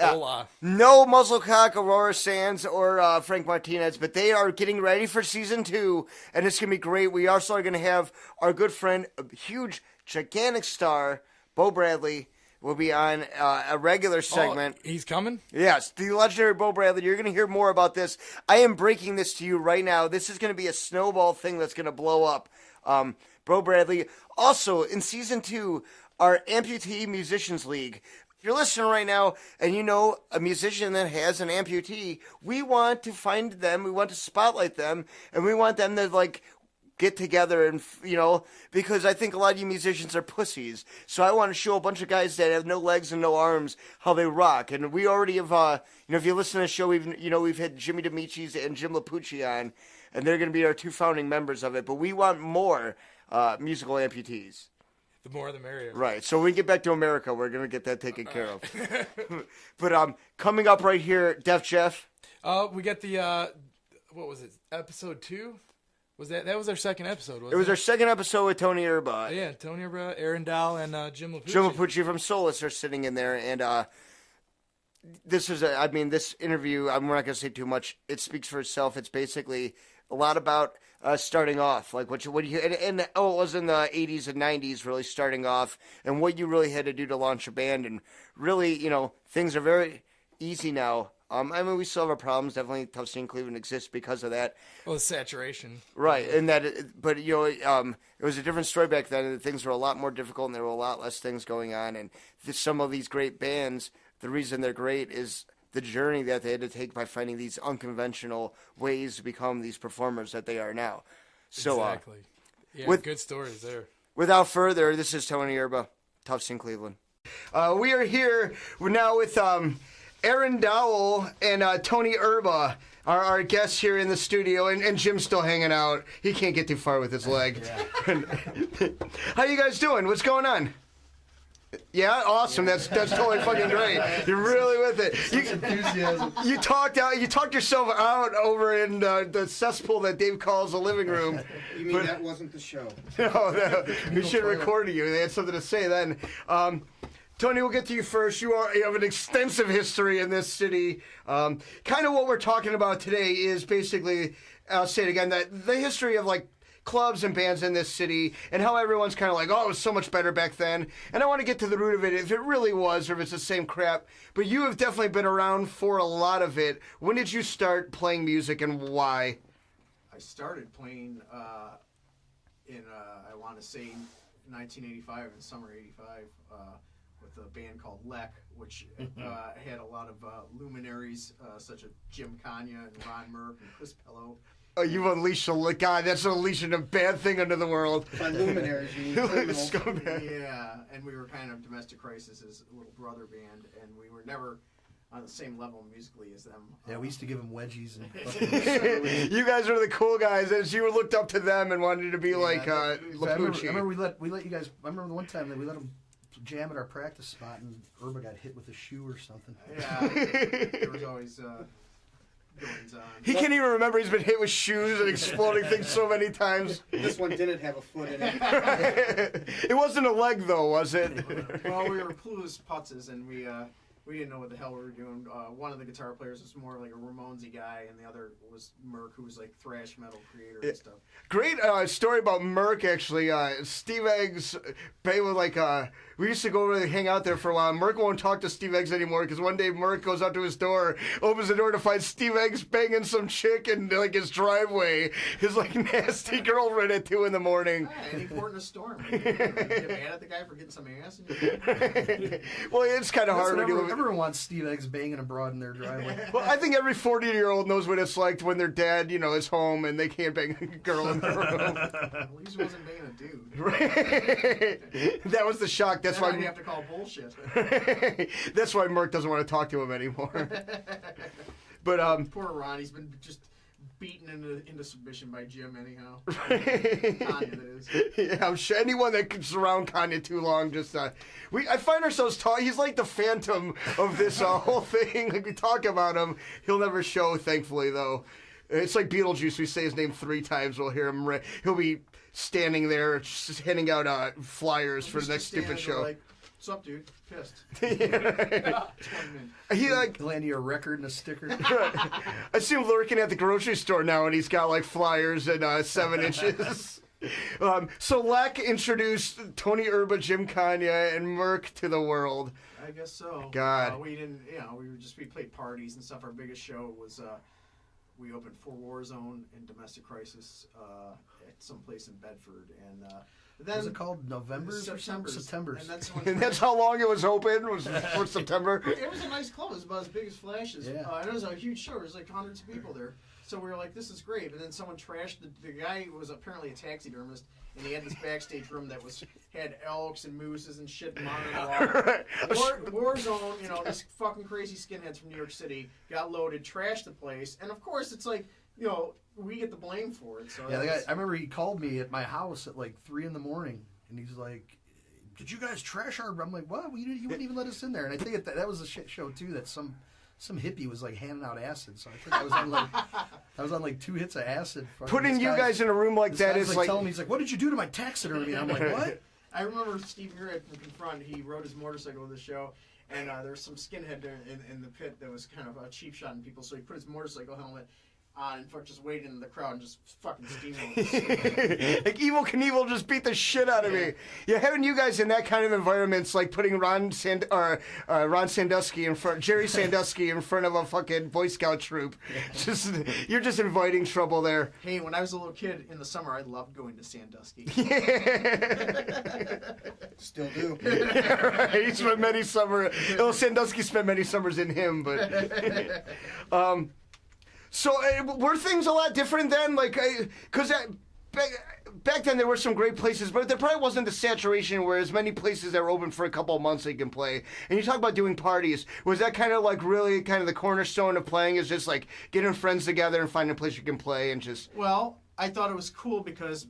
Hola. No Muzzlecock, Aurora Sands, or Frank Martinez, but they are getting ready for season 2, and it's going to be great. We also are going to have our good friend, a huge, gigantic star, Bo Bradley, will be on a regular segment. Oh, he's coming? Yes, the legendary Bo Bradley. You're going to hear more about this. I am breaking this to you right now. This is going to be a snowball thing that's going to blow up. Bo Bradley. Also, in season 2, our Amputee Musicians League. If you're listening right now and you know a musician that has an amputee, we want to find them, we want to spotlight them, and we want them to, like, get together and, you know, because I think a lot of you musicians are pussies. So I want to show a bunch of guys that have no legs and no arms how they rock. And we already have, you know, if you listen to the show, we've had Jimmy DiMichis and Jim Lapucci on, and they're going to be our 2 founding members of it. But we want more musical amputees. The more the merrier. Right. So when we get back to America, we're going to get that taken care of. But coming up right here, Deff Jeff. We got the, what was it, episode 2? That was our second episode, wasn't it? It was our second episode with Tony Erba. Yeah, Tony Erba, Aaron Dow, and Jim Lapucci. Jim Lapucci from Solus are sitting in there, and this is, this interview, we're not going to say too much. It speaks for itself. It's basically a lot about starting off, like what you and it was in the 80s and 90s, really starting off, and what you really had to do to launch a band, and really, you know, things are very easy now. We still have our problems. Definitely, Tough Scene Cleveland exists because of that. Well, the saturation. Right, and but you know, it was a different story back then, and things were a lot more difficult, and there were a lot less things going on. And some of these great bands, the reason they're great is the journey that they had to take by finding these unconventional ways to become these performers that they are now. So, exactly. Yeah, good stories there. Without further, this is Tony Erba, Tough Scene Cleveland. We are here now with Aaron Dowell and Tony Erba, our guests here in the studio, and Jim's still hanging out. He can't get too far with his leg. How you guys doing? What's going on? Yeah, awesome. That's totally fucking great. You're really with it. You talked yourself out over in the cesspool that Dave calls the living room. You mean that wasn't the show? No, we should have recorded you. They had something to say then. Tony, we'll get to you first. You have an extensive history in this city. Kind of what we're talking about today is basically, I'll say it again, that the history of like clubs and bands in this city and how everyone's kind of like, oh, it was so much better back then. And I want to get to the root of it, if it really was or if it's the same crap. But you have definitely been around for a lot of it. When did you start playing music and why? I started playing in, I want to say, 1985, in summer 85. With a band called Lek, which had a lot of luminaries such as Jim Kanya and Ron Merck and Chris Pello. Oh, you've unleashed God, that's unleashing a bad thing under the world. By luminaries, you mean criminals. Yeah, and we were kind of Domestic Crisis' little brother band, and we were never on the same level musically as them. Yeah, we used to give them wedgies. And you guys were the cool guys, and you looked up to them and wanted to be like Lapucci. I remember we let you guys. I remember the one time that we let them jam at our practice spot, and Erba got hit with a shoe or something. Yeah, there was always goings on. He can't even remember he's been hit with shoes and exploding things so many times. This one didn't have a foot in it. It wasn't a leg, though, was it? Well, we were clueless putzes, and we didn't know what the hell we were doing. One of the guitar players was more like a Ramonesy guy, and the other was Merck, who was like thrash metal creator and stuff. Great story about Merck, actually. Steve Eggs, we used to go over and hang out there for a while. Merck won't talk to Steve Eggs anymore because one day Merck goes out to his door, opens the door to find Steve Eggs banging some chick in like his driveway. His like nasty girlfriend at 2 a.m. Any port in a storm. You get mad at the guy for getting some ass. Well, it's kind of hard to do. Everyone wants Steve Eggs banging abroad in their driveway. Well, I think every 40-year-old knows what it's like when their dad, is home and they can't bang a girl in the room. At least he wasn't banging a dude. Right. That was the shock. That's why you have to call bullshit. That's why Merck doesn't want to talk to him anymore. But poor Ron, he's been just beaten into submission by Jim anyhow. Kanye, that is. Yeah, I'm sure anyone that can surround Kanye too long just I find ourselves talking. He's like the phantom of this whole thing. Like we talk about him, he'll never show. Thankfully, though, it's like Beetlejuice. We say his name 3 times, we'll hear him. He'll be standing there just handing out flyers for the next stupid show. Like, what's up, dude? Pissed. He like land you a record and a sticker. I see him lurking at the grocery store now, and he's got like flyers and 7 inches. So Lek introduced Tony Erba, Jim Kanye, and Merck to the world. I guess so. God, we didn't. We played parties and stuff. Our biggest show was we opened for Warzone and Domestic Crisis at some place in Bedford, and then was it called November's or September's? And that's how long it was open. Was for September. It was a nice club. It was about as big as Flash's. Yeah. And it was a huge show. There was like hundreds of people there. So we were like, this is great. But then someone trashed the guy was apparently a taxidermist, and he had this backstage room that had elks and mooses and shit mounted on the wall. Warzone, these fucking crazy skinheads from New York City got loaded, trashed the place, and of course it's like, we get the blame for it. So yeah, the guy, I remember he called me at my house at like 3 a.m, and he's like, "Did you guys trash our?" I'm like, "What? You wouldn't even let us in there." And I think that was a shit show too. That some hippie was like handing out acid. So I think I was on like 2 hits of acid. Putting you guys in a room like that is like telling me, he's like, "What did you do to my taxidermy?" I'm like, "What?" I remember Steve Murray from Confront. He rode his motorcycle to the show, and there was some skinhead there in the pit that was kind of cheap shotting people. So he put his motorcycle helmet on and just wade into the crowd and just fucking steamrolled. Like Evel Knievel just beat the shit out of me. Yeah, having you guys in that kind of environment's like putting Ron Sandusky in front, Jerry Sandusky in front of a fucking Boy Scout troop. You're just inviting trouble there. Hey, when I was a little kid in the summer, I loved going to Sandusky. Still do. Right. He spent many summers. Well, Sandusky spent many summers in him, but. So were things a lot different then? Like, because back then there were some great places, but there probably wasn't the saturation where as many places that were open for a couple of months they can play. And you talk about doing parties. Was that kind of like really kind of the cornerstone of playing? Is just like getting friends together and finding a place you can play and just... Well, I thought it was cool because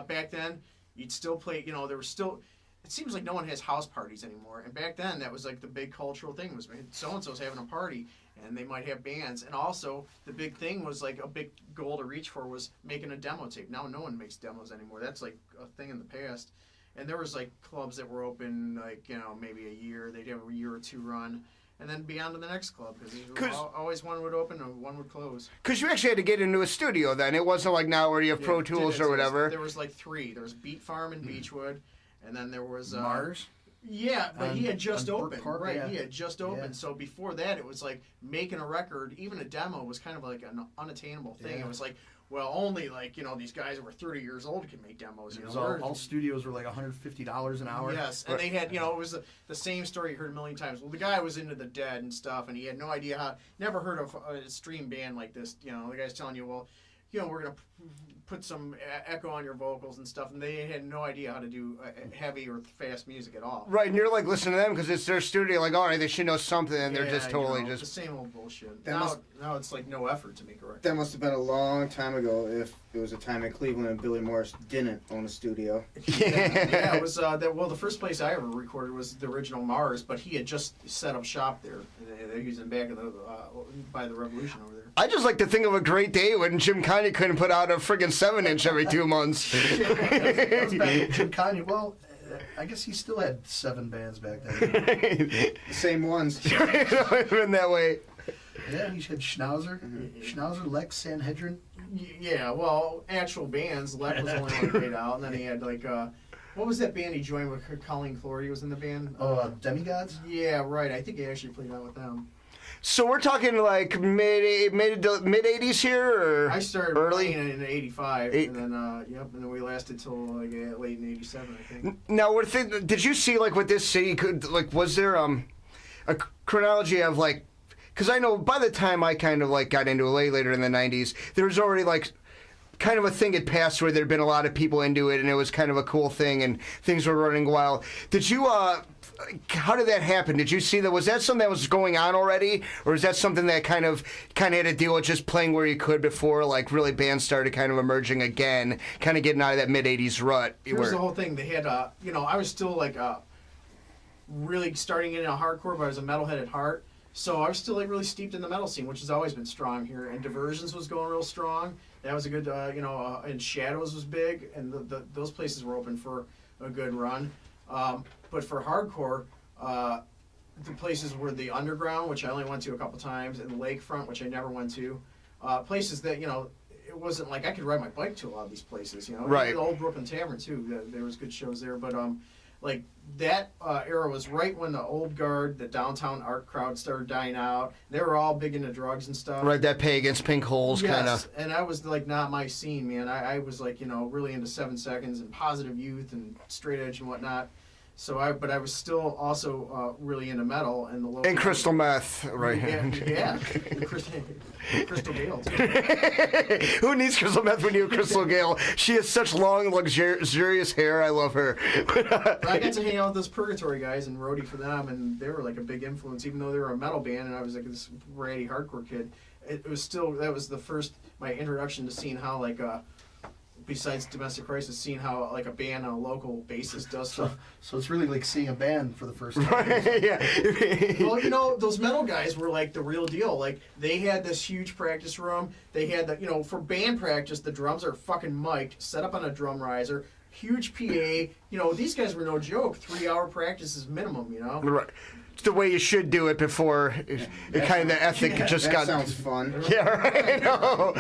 back then you'd still play, there was still... It seems like no one has house parties anymore. And back then that was like the big cultural thing was so-and-so's having a party. And they might have bands. And also, the big thing was, like, a big goal to reach for was making a demo tape. Now no one makes demos anymore. That's, like, a thing in the past. And there was, like, clubs that were open, like, maybe a year. They'd have a year or 2 run. And then be on to the next club. Because always one would open and one would close. Because you actually had to get into a studio then. It wasn't like now where you have Pro Tools or whatever. There was, like, 3. There was Beat Farm in Beechwood. And then there was... Mars? Yeah, but he had just opened. Park, right, yeah. He had just opened. Yeah. So before that, it was like making a record, even a demo was kind of like an unattainable thing. Yeah. It was like, well, only like, these guys who were 30 years old can make demos. All studios were like $150 an hour. Yes, and they had, it was the same story you heard a million times. Well, the guy was into the Dead and stuff, and he had no idea never heard of a stream band like this. The guy's telling you, well, we're going to put some echo on your vocals and stuff, and they had no idea how to do heavy or fast music at all. Right, and you're like listening to them because it's their studio, like, all right, they should know something, and they're just totally just... the same old bullshit. Now it's like no effort to make a record. That must have been a long time ago if it was a time in Cleveland and Billy Morris didn't own a studio. Yeah, it was, the first place I ever recorded was the original Mars, but he had just set up shop there. He was in back of by the Revolution over there. I just like to think of a great day when Jim Kanye couldn't put out a friggin' 7-inch every 2 months. That was back when Jim Kanye, well, I guess he still had 7 bands back then. The same ones. Been that way. Yeah, he had Schnauzer, Schnauzer, Lex, Sanhedrin. Yeah, well, actual bands. Lex was the only one played out, and then he had like what was that band he joined with? Colleen Clory was in the band. Demigods. Yeah, right. I think he actually played out with them. So we're talking like mid 80s here, or I started early playing in '85, and then and then we lasted till like late in '87, I think. Now, did you see like what this city could like? Was there a chronology of like, because I know by the time I kind of like got into it later in the '90s, there was already like kind of a thing had passed where there'd been a lot of people into it, and it was kind of a cool thing, and things were running wild. Did you? How did that happen? Did you see that? Was that something that was going on already, or is that something that kind of had to deal with just playing where you could before, like really bands started kind of emerging again, kind of getting out of that mid '80s rut? Here's the whole thing. They had, I was still like really starting in a hardcore, but I was a metalhead at heart. So I was still like really steeped in the metal scene, which has always been strong here. And Diversions was going real strong. That was a good, and Shadows was big, and those places were open for a good run. But for hardcore, the places were the Underground, which I only went to a couple times, and the Lakefront, which I never went to. Places that, it wasn't like I could ride my bike to a lot of these places, Right. Even the old Brooklyn Tavern, too. There was good shows there. But, like, that era was right when the old guard, the downtown art crowd started dying out. They were all big into drugs and stuff. Right, that Pay Against Pink Holes kind of. Yes, and I was, like, not my scene, man. I was, like, really into 7 Seconds and Positive Youth and Straight Edge and whatnot. But I was still also really into metal and the local. And crystal meth, right? Yeah. Crystal Gale. Who needs crystal meth when you have Crystal Gale? She has such long, luxurious hair. I love her. I got to hang out with those Purgatory guys and roadie for them, and they were like a big influence, even though they were a metal band, and I was like this ratty hardcore kid. It was still, that was my introduction to seeing how like besides Domestic Crisis, seeing how like a band on a local basis does stuff. So it's really like seeing a band for the first time. Yeah. Well, those metal guys were like the real deal. Like they had this huge practice room. They had the, for band practice, the drums are fucking mic'd, set up on a drum riser, huge PA. These guys were no joke. 3-hour practices minimum. Right. It's the way you should do it before it kind of the ethic just got. That sounds fun. Yeah, right. No,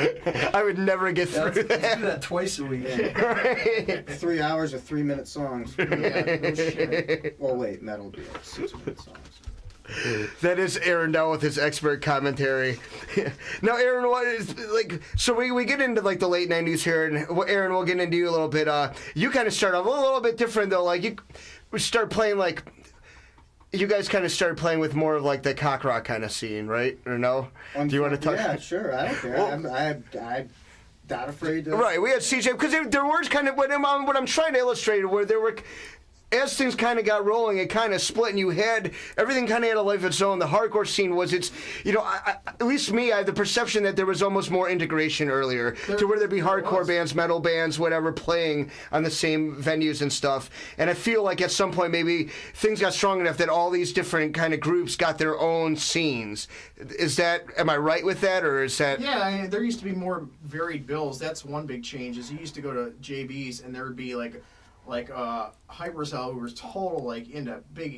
I would never get through that. Let's do that twice a week. Yeah. Right. 3 hours of 3-minute songs. Yeah, no shit. Well, wait, metal be like 6-minute songs. That is Aaron down with his expert commentary. Now, Aaron, what is like? So we get into like the late '90s here, and Aaron, we'll get into you a little bit. You kind of start off a little bit different though. Like we start playing like. You guys kind of started playing with more of like the cock rock kind of scene, right? Or no? Do you want to talk? Yeah, sure. I don't care. Well, I'm not afraid to. Right, we had CJ because there were kind of what I'm trying to illustrate where there were. As things kind of got rolling, it kind of split, and you had everything kind of had a life of its own. The hardcore scene was at least me, I have the perception that there was almost more integration earlier, to where there'd be hardcore bands, metal bands, whatever, playing on the same venues and stuff. And I feel like at some point maybe things got strong enough that all these different kind of groups got their own scenes. Am I right with that, or is that? Yeah, there used to be more varied bills. That's one big change. Is you used to go to JB's and there would be like Hyperzell, who was total big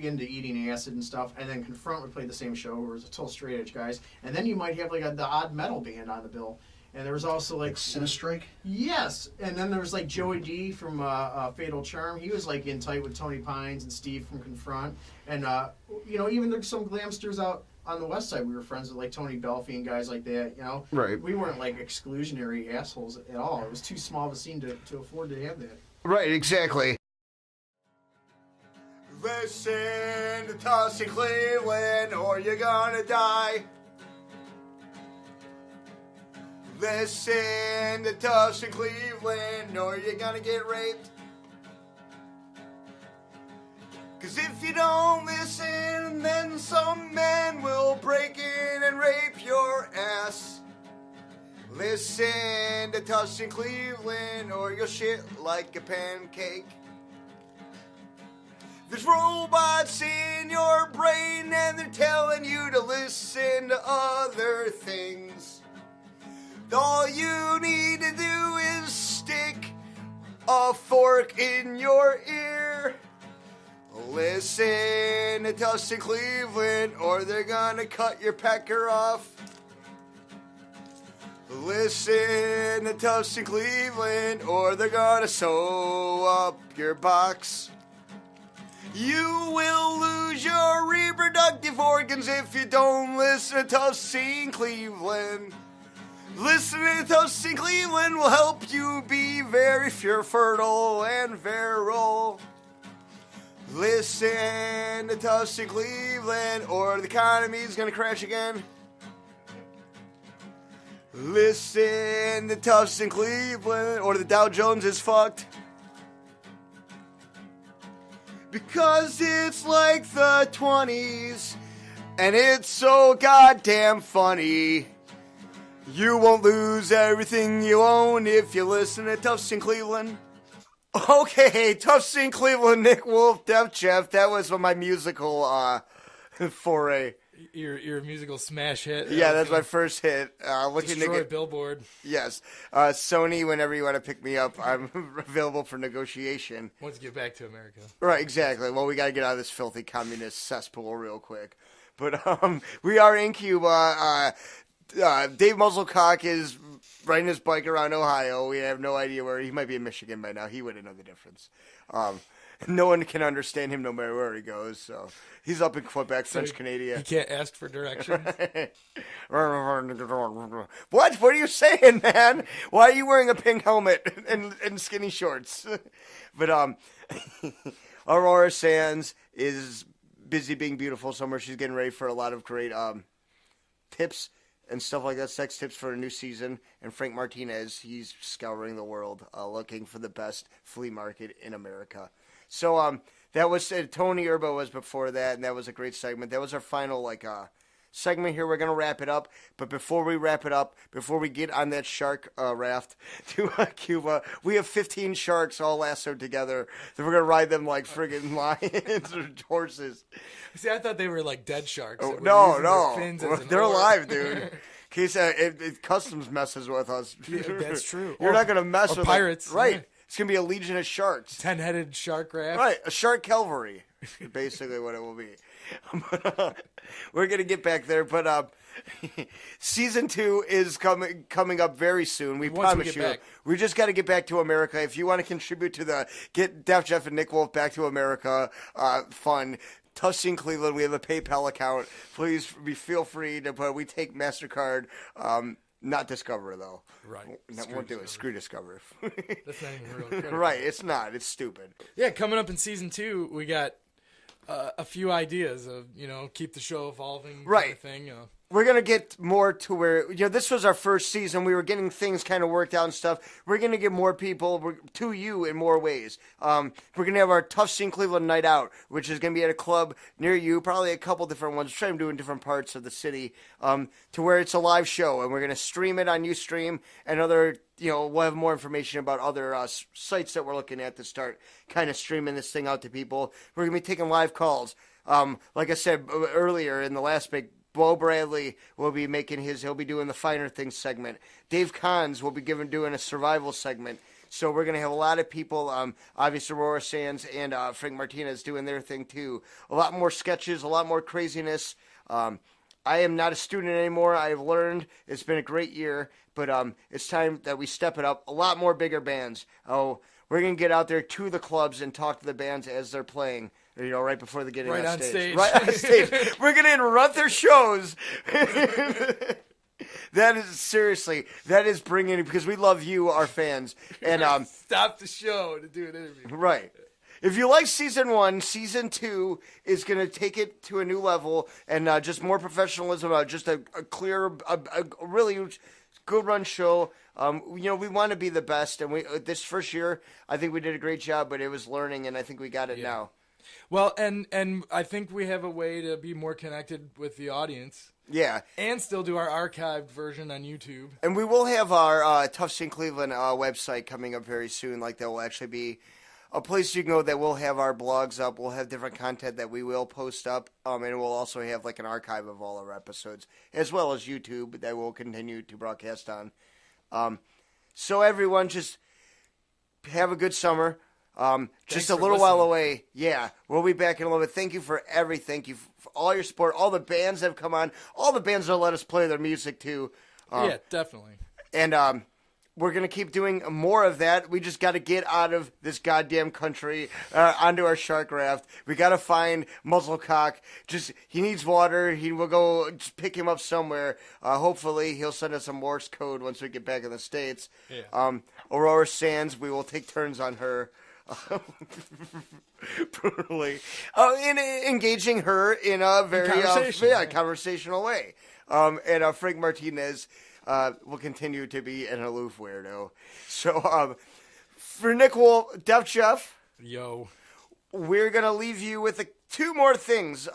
into eating acid and stuff, and then Confront would play the same show, who was a total straight edge guys, and then you might have like the odd metal band on the bill, and there was also like Sinistrike. Yes, and then there was like Joey D from Fatal Charm. He was like in tight with Tony Pines and Steve from Confront, and even there's some glamsters out on the west side. We were friends with like Tony Belfi and guys like that. Right. We weren't like exclusionary assholes at all. It was too small of a scene to afford to have that. Right, exactly. Listen to Tossing Cleveland or you're gonna die. Listen to Tossing Cleveland or you're gonna get raped. 'Cause if you don't listen, then some man will break in and rape your ass. Listen to Tustin Cleveland or you'll shit like a pancake. There's robots in your brain and they're telling you to listen to other things. All you need to do is stick a fork in your ear. Listen to Tustin Cleveland or they're gonna cut your pecker off. Listen to Tustin Cleveland or they're gonna sew up your box. You will lose your reproductive organs if you don't listen to Tustin Cleveland. Listening to Tustin Cleveland will help you be very fertile and virile. Listen to Tufts in Cleveland, or the economy's gonna crash again. Listen to Tufts in Cleveland, or the Dow Jones is fucked. Because it's like the 20s, and it's so goddamn funny. You won't lose everything you own if you listen to Tufts in Cleveland. Okay, Tufts in Cleveland, Nick Wolf, Deff Jeff. That was my musical foray. Your musical smash hit. Yeah, that's my first hit. Looking Destroy to get Billboard. Yes, Sony. Whenever you want to pick me up, I'm available for negotiation. Once you get back to America. Right, exactly. Well, we got to get out of this filthy communist cesspool real quick. But we are in Cuba. Dave Muzzlecock is riding his bike around Ohio. We have no idea where he might be in Michigan by now. He wouldn't know the difference. No one can understand him no matter where he goes. So he's up in Quebec, French Canada. He can't ask for directions. What? What are you saying, man? Why are you wearing a pink helmet and skinny shorts? But Aurora Sands is busy being beautiful somewhere. She's getting ready for a lot of great tips and stuff like that, sex tips for a new season. And Frank Martinez, he's scouring the world, looking for the best flea market in America. So that was Tony Erbo was before that, and that was a great segment. That was our final segment here. We're gonna wrap it up, but before we wrap it up, before we get on that shark raft to Cuba, we have 15 sharks all lassoed together. Then we're gonna ride them like friggin' lions or horses. See, I thought they were like dead sharks. Oh, that were no, using no, their fins as an they're oar. alive, dude. In case if customs messes with us, Yeah, that's true. You're Or- not gonna mess or with pirates, right? yeah. It's gonna be a legion of sharks. 10-headed shark raft. Right, a shark cavalry, basically what it will be. We're gonna get back there, but season 2 is coming up very soon. We Once we promise get you. back. We just got to get back to America. If you want to contribute to the Get Deff Jeff and Nick Wolf Back to America fund, Tufts in Cleveland, we have a PayPal account. Please feel free to put. We take MasterCard. Not Discover, though. Right. Won't do it. Screw Discover. That's not even real credit. Right, it's not. It's stupid. Yeah, coming up in season 2, we got a few ideas of, keep the show evolving Right. kind of thing. We're going to get more to where, this was our first season. We were getting things kind of worked out and stuff. We're going to get more people to you in more ways. We're going to have our Tufts in Cleveland Night Out, which is going to be at a club near you, probably a couple different ones. Try to do in different parts of the city, to where it's a live show. And we're going to stream it on Ustream and other, we'll have more information about other sites that we're looking at to start kind of streaming this thing out to people. We're going to be taking live calls. Like I said earlier in the last big, Bo Bradley will be he'll be doing the Finer Things segment. Dave Kahns will be doing a survival segment. So we're going to have a lot of people, obviously Aurora Sands and Frank Martinez doing their thing too. A lot more sketches, a lot more craziness. I am not a student anymore. I have learned. It's been a great year, but it's time that we step it up. A lot more bigger bands. Oh, we're going to get out there to the clubs and talk to the bands as they're playing. Right before they get Right on on stage. Right on stage. We're going to interrupt their shows. That is bringing, because we love you, our fans. And Stop the show to do an interview. right. If you like season 1, season 2 is going to take it to a new level and just more professionalism, just a clear, a really good run show. We want to be the best, and this first year, I think we did a great job, but it was learning, and I think we got it now. Well, and I think we have a way to be more connected with the audience. Yeah. And still do our archived version on YouTube. And we will have our Tufts in Cleveland website coming up very soon. Like, there will actually be a place you can go that will have our blogs up. We'll have different content that we will post up. And we'll also have like an archive of all our episodes, as well as YouTube that we'll continue to broadcast on. So everyone, just have a good summer. Just a little while away. Yeah, we'll be back in a little bit. Thank you for everything. Thank you for all your support. All the bands that have come on. All the bands that let us play their music too. Yeah, definitely. And we're going to keep doing more of that. We just got to get out of this goddamn country onto our shark raft. We got to find Muzzlecock. He needs water. We'll go just pick him up somewhere. Hopefully, he'll send us a Morse code once we get back in the States. Yeah. Aurora Sands, we will take turns on her. brutally. In engaging her in a very conversational way. And Frank Martinez will continue to be an aloof weirdo. So for Nick Wolf, Deff Jeff, yo, we're gonna leave you with two more things.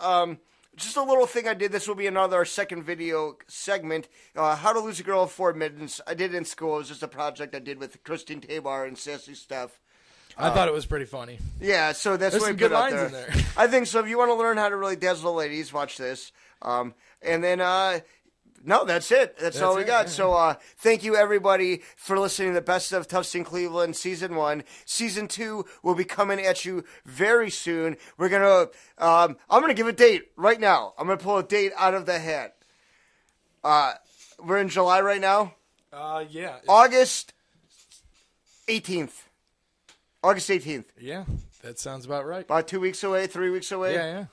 Just a little thing I did. This will be our second video segment. How to Lose a Girl in 4 Minutes. I did it in school. It was just a project I did with Christine Tabar and Sassy Steph. I thought it was pretty funny. Yeah, so that's There's what I some put good out lines there. in there. I think so. If you want to learn how to really dazzle ladies, watch this. And then, no, that's it. That's all we got. Yeah. So thank you, everybody, for listening to the Best of Tough Scene Cleveland Season 1. Season 2 will be coming at you very soon. We're going to, I'm going to give a date right now. I'm going to pull a date out of the hat. We're in July right now? Yeah. August 18th. August 18th. Yeah, that sounds about right. About 2 weeks away, 3 weeks away? Yeah.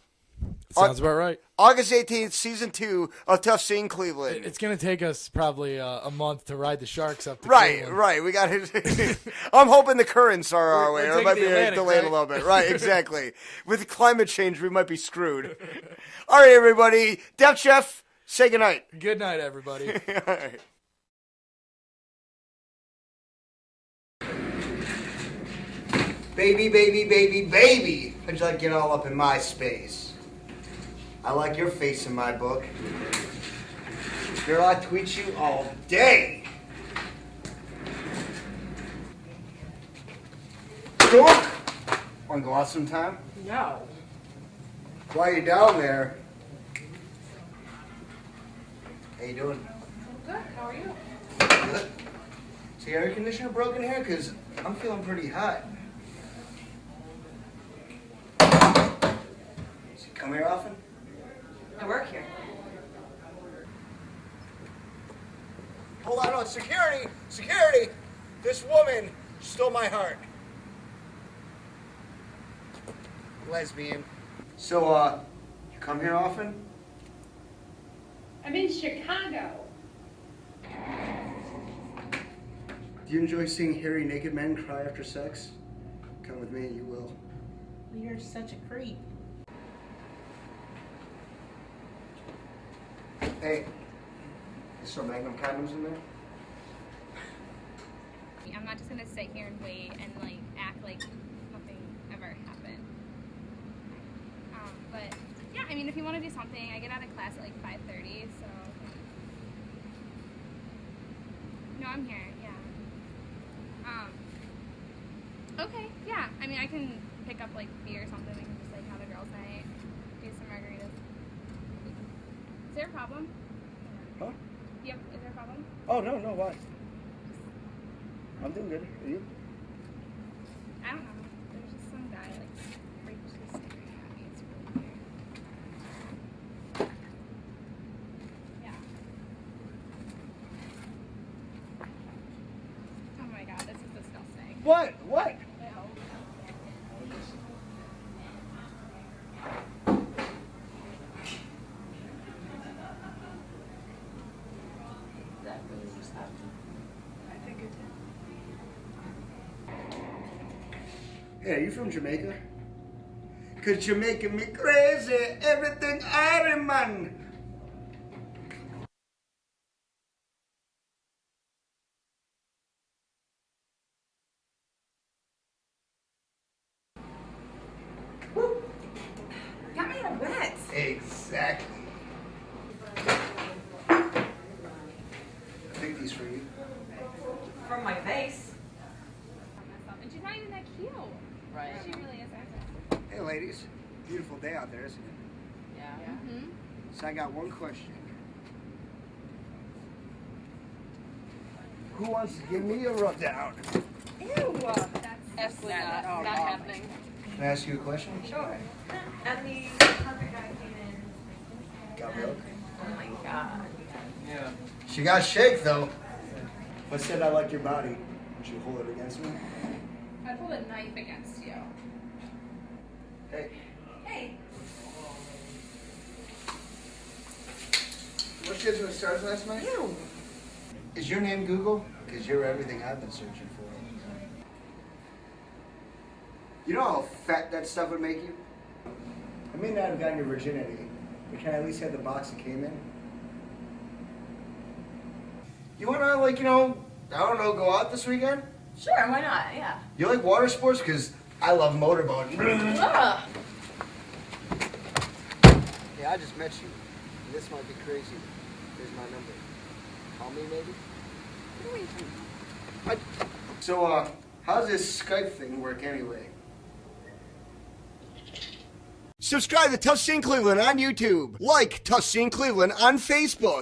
Sounds about right. August 18th, Season 2 of Tough Scene Cleveland. It's going to take us probably a month to ride the Sharks up to Cleveland. Right. We got it. I'm hoping the currents are our way. Or it might be delayed a little bit. Right, exactly. With climate change, we might be screwed. All right, everybody. Deff Jeff, say goodnight. Good night, everybody. All right. Baby, baby, baby, baby. How'd you like to get all up in my space? I like your face in my book. Girl, I tweet you all day. Want to go out sometime? No. While you're down there, how you doing? Good. How are you? Good. Is the air conditioner broken here? Because I'm feeling pretty hot. Does he come here often? I work here. Hold on, security! Security! This woman stole my heart. Lesbian. So, you come here often? I'm in Chicago. Do you enjoy seeing hairy naked men cry after sex? Come with me, you will. You're such a creep. Hey, is some Magnum condoms in there? I'm not just gonna sit here and wait and like act like nothing ever happened. But yeah, I mean, if you want to do something, I get out of class at like 5:30, so. No, I'm here. Yeah. Okay. Yeah. I mean, I can pick up like beer or something. We can just like have a girls' night, do some margaritas. Is there a problem? Huh? Yep. Is there a problem? Oh, no, why? I'm doing good. Are you? I don't know. There's just some guy like freakishly staring at me. It's really weird. Yeah. Oh my god, this is disgusting. What? That really just happened. I think it did. Hey, are you from Jamaica? 'Cause you're making me crazy, everything Iron Man. Got me all wet. Exactly. I think these for you. From my face. And she's not even that cute. Right. She really is. Hey, ladies. Beautiful day out there, isn't it? Yeah. Mm-hmm. So I got one question. Who wants to give me a rundown? Ew. That's absolutely not happening. Can I ask you a question? Sure. And the other guy came in. Got milk? Oh my god. Yeah. She got shake though. But said I like your body. Would you hold it against me? I'd hold a knife against you. Hey. Hey. What you guys doing stars last night? Ew. Is your name Google? Because you're everything I've been searching for. You know how fat that stuff would make you? I may not have gotten your virginity, but can I at least have the box it came in? You wanna, like, I don't know, go out this weekend? Sure, why not? Yeah. You like water sports? Because I love motorboating. Ugh. Hey, I just met you. This might be crazy. Here's my number. Call me, maybe? So, how's this Skype thing work anyway? Subscribe to Tough Scene Cleveland on YouTube. Like Tough Scene Cleveland on Facebook.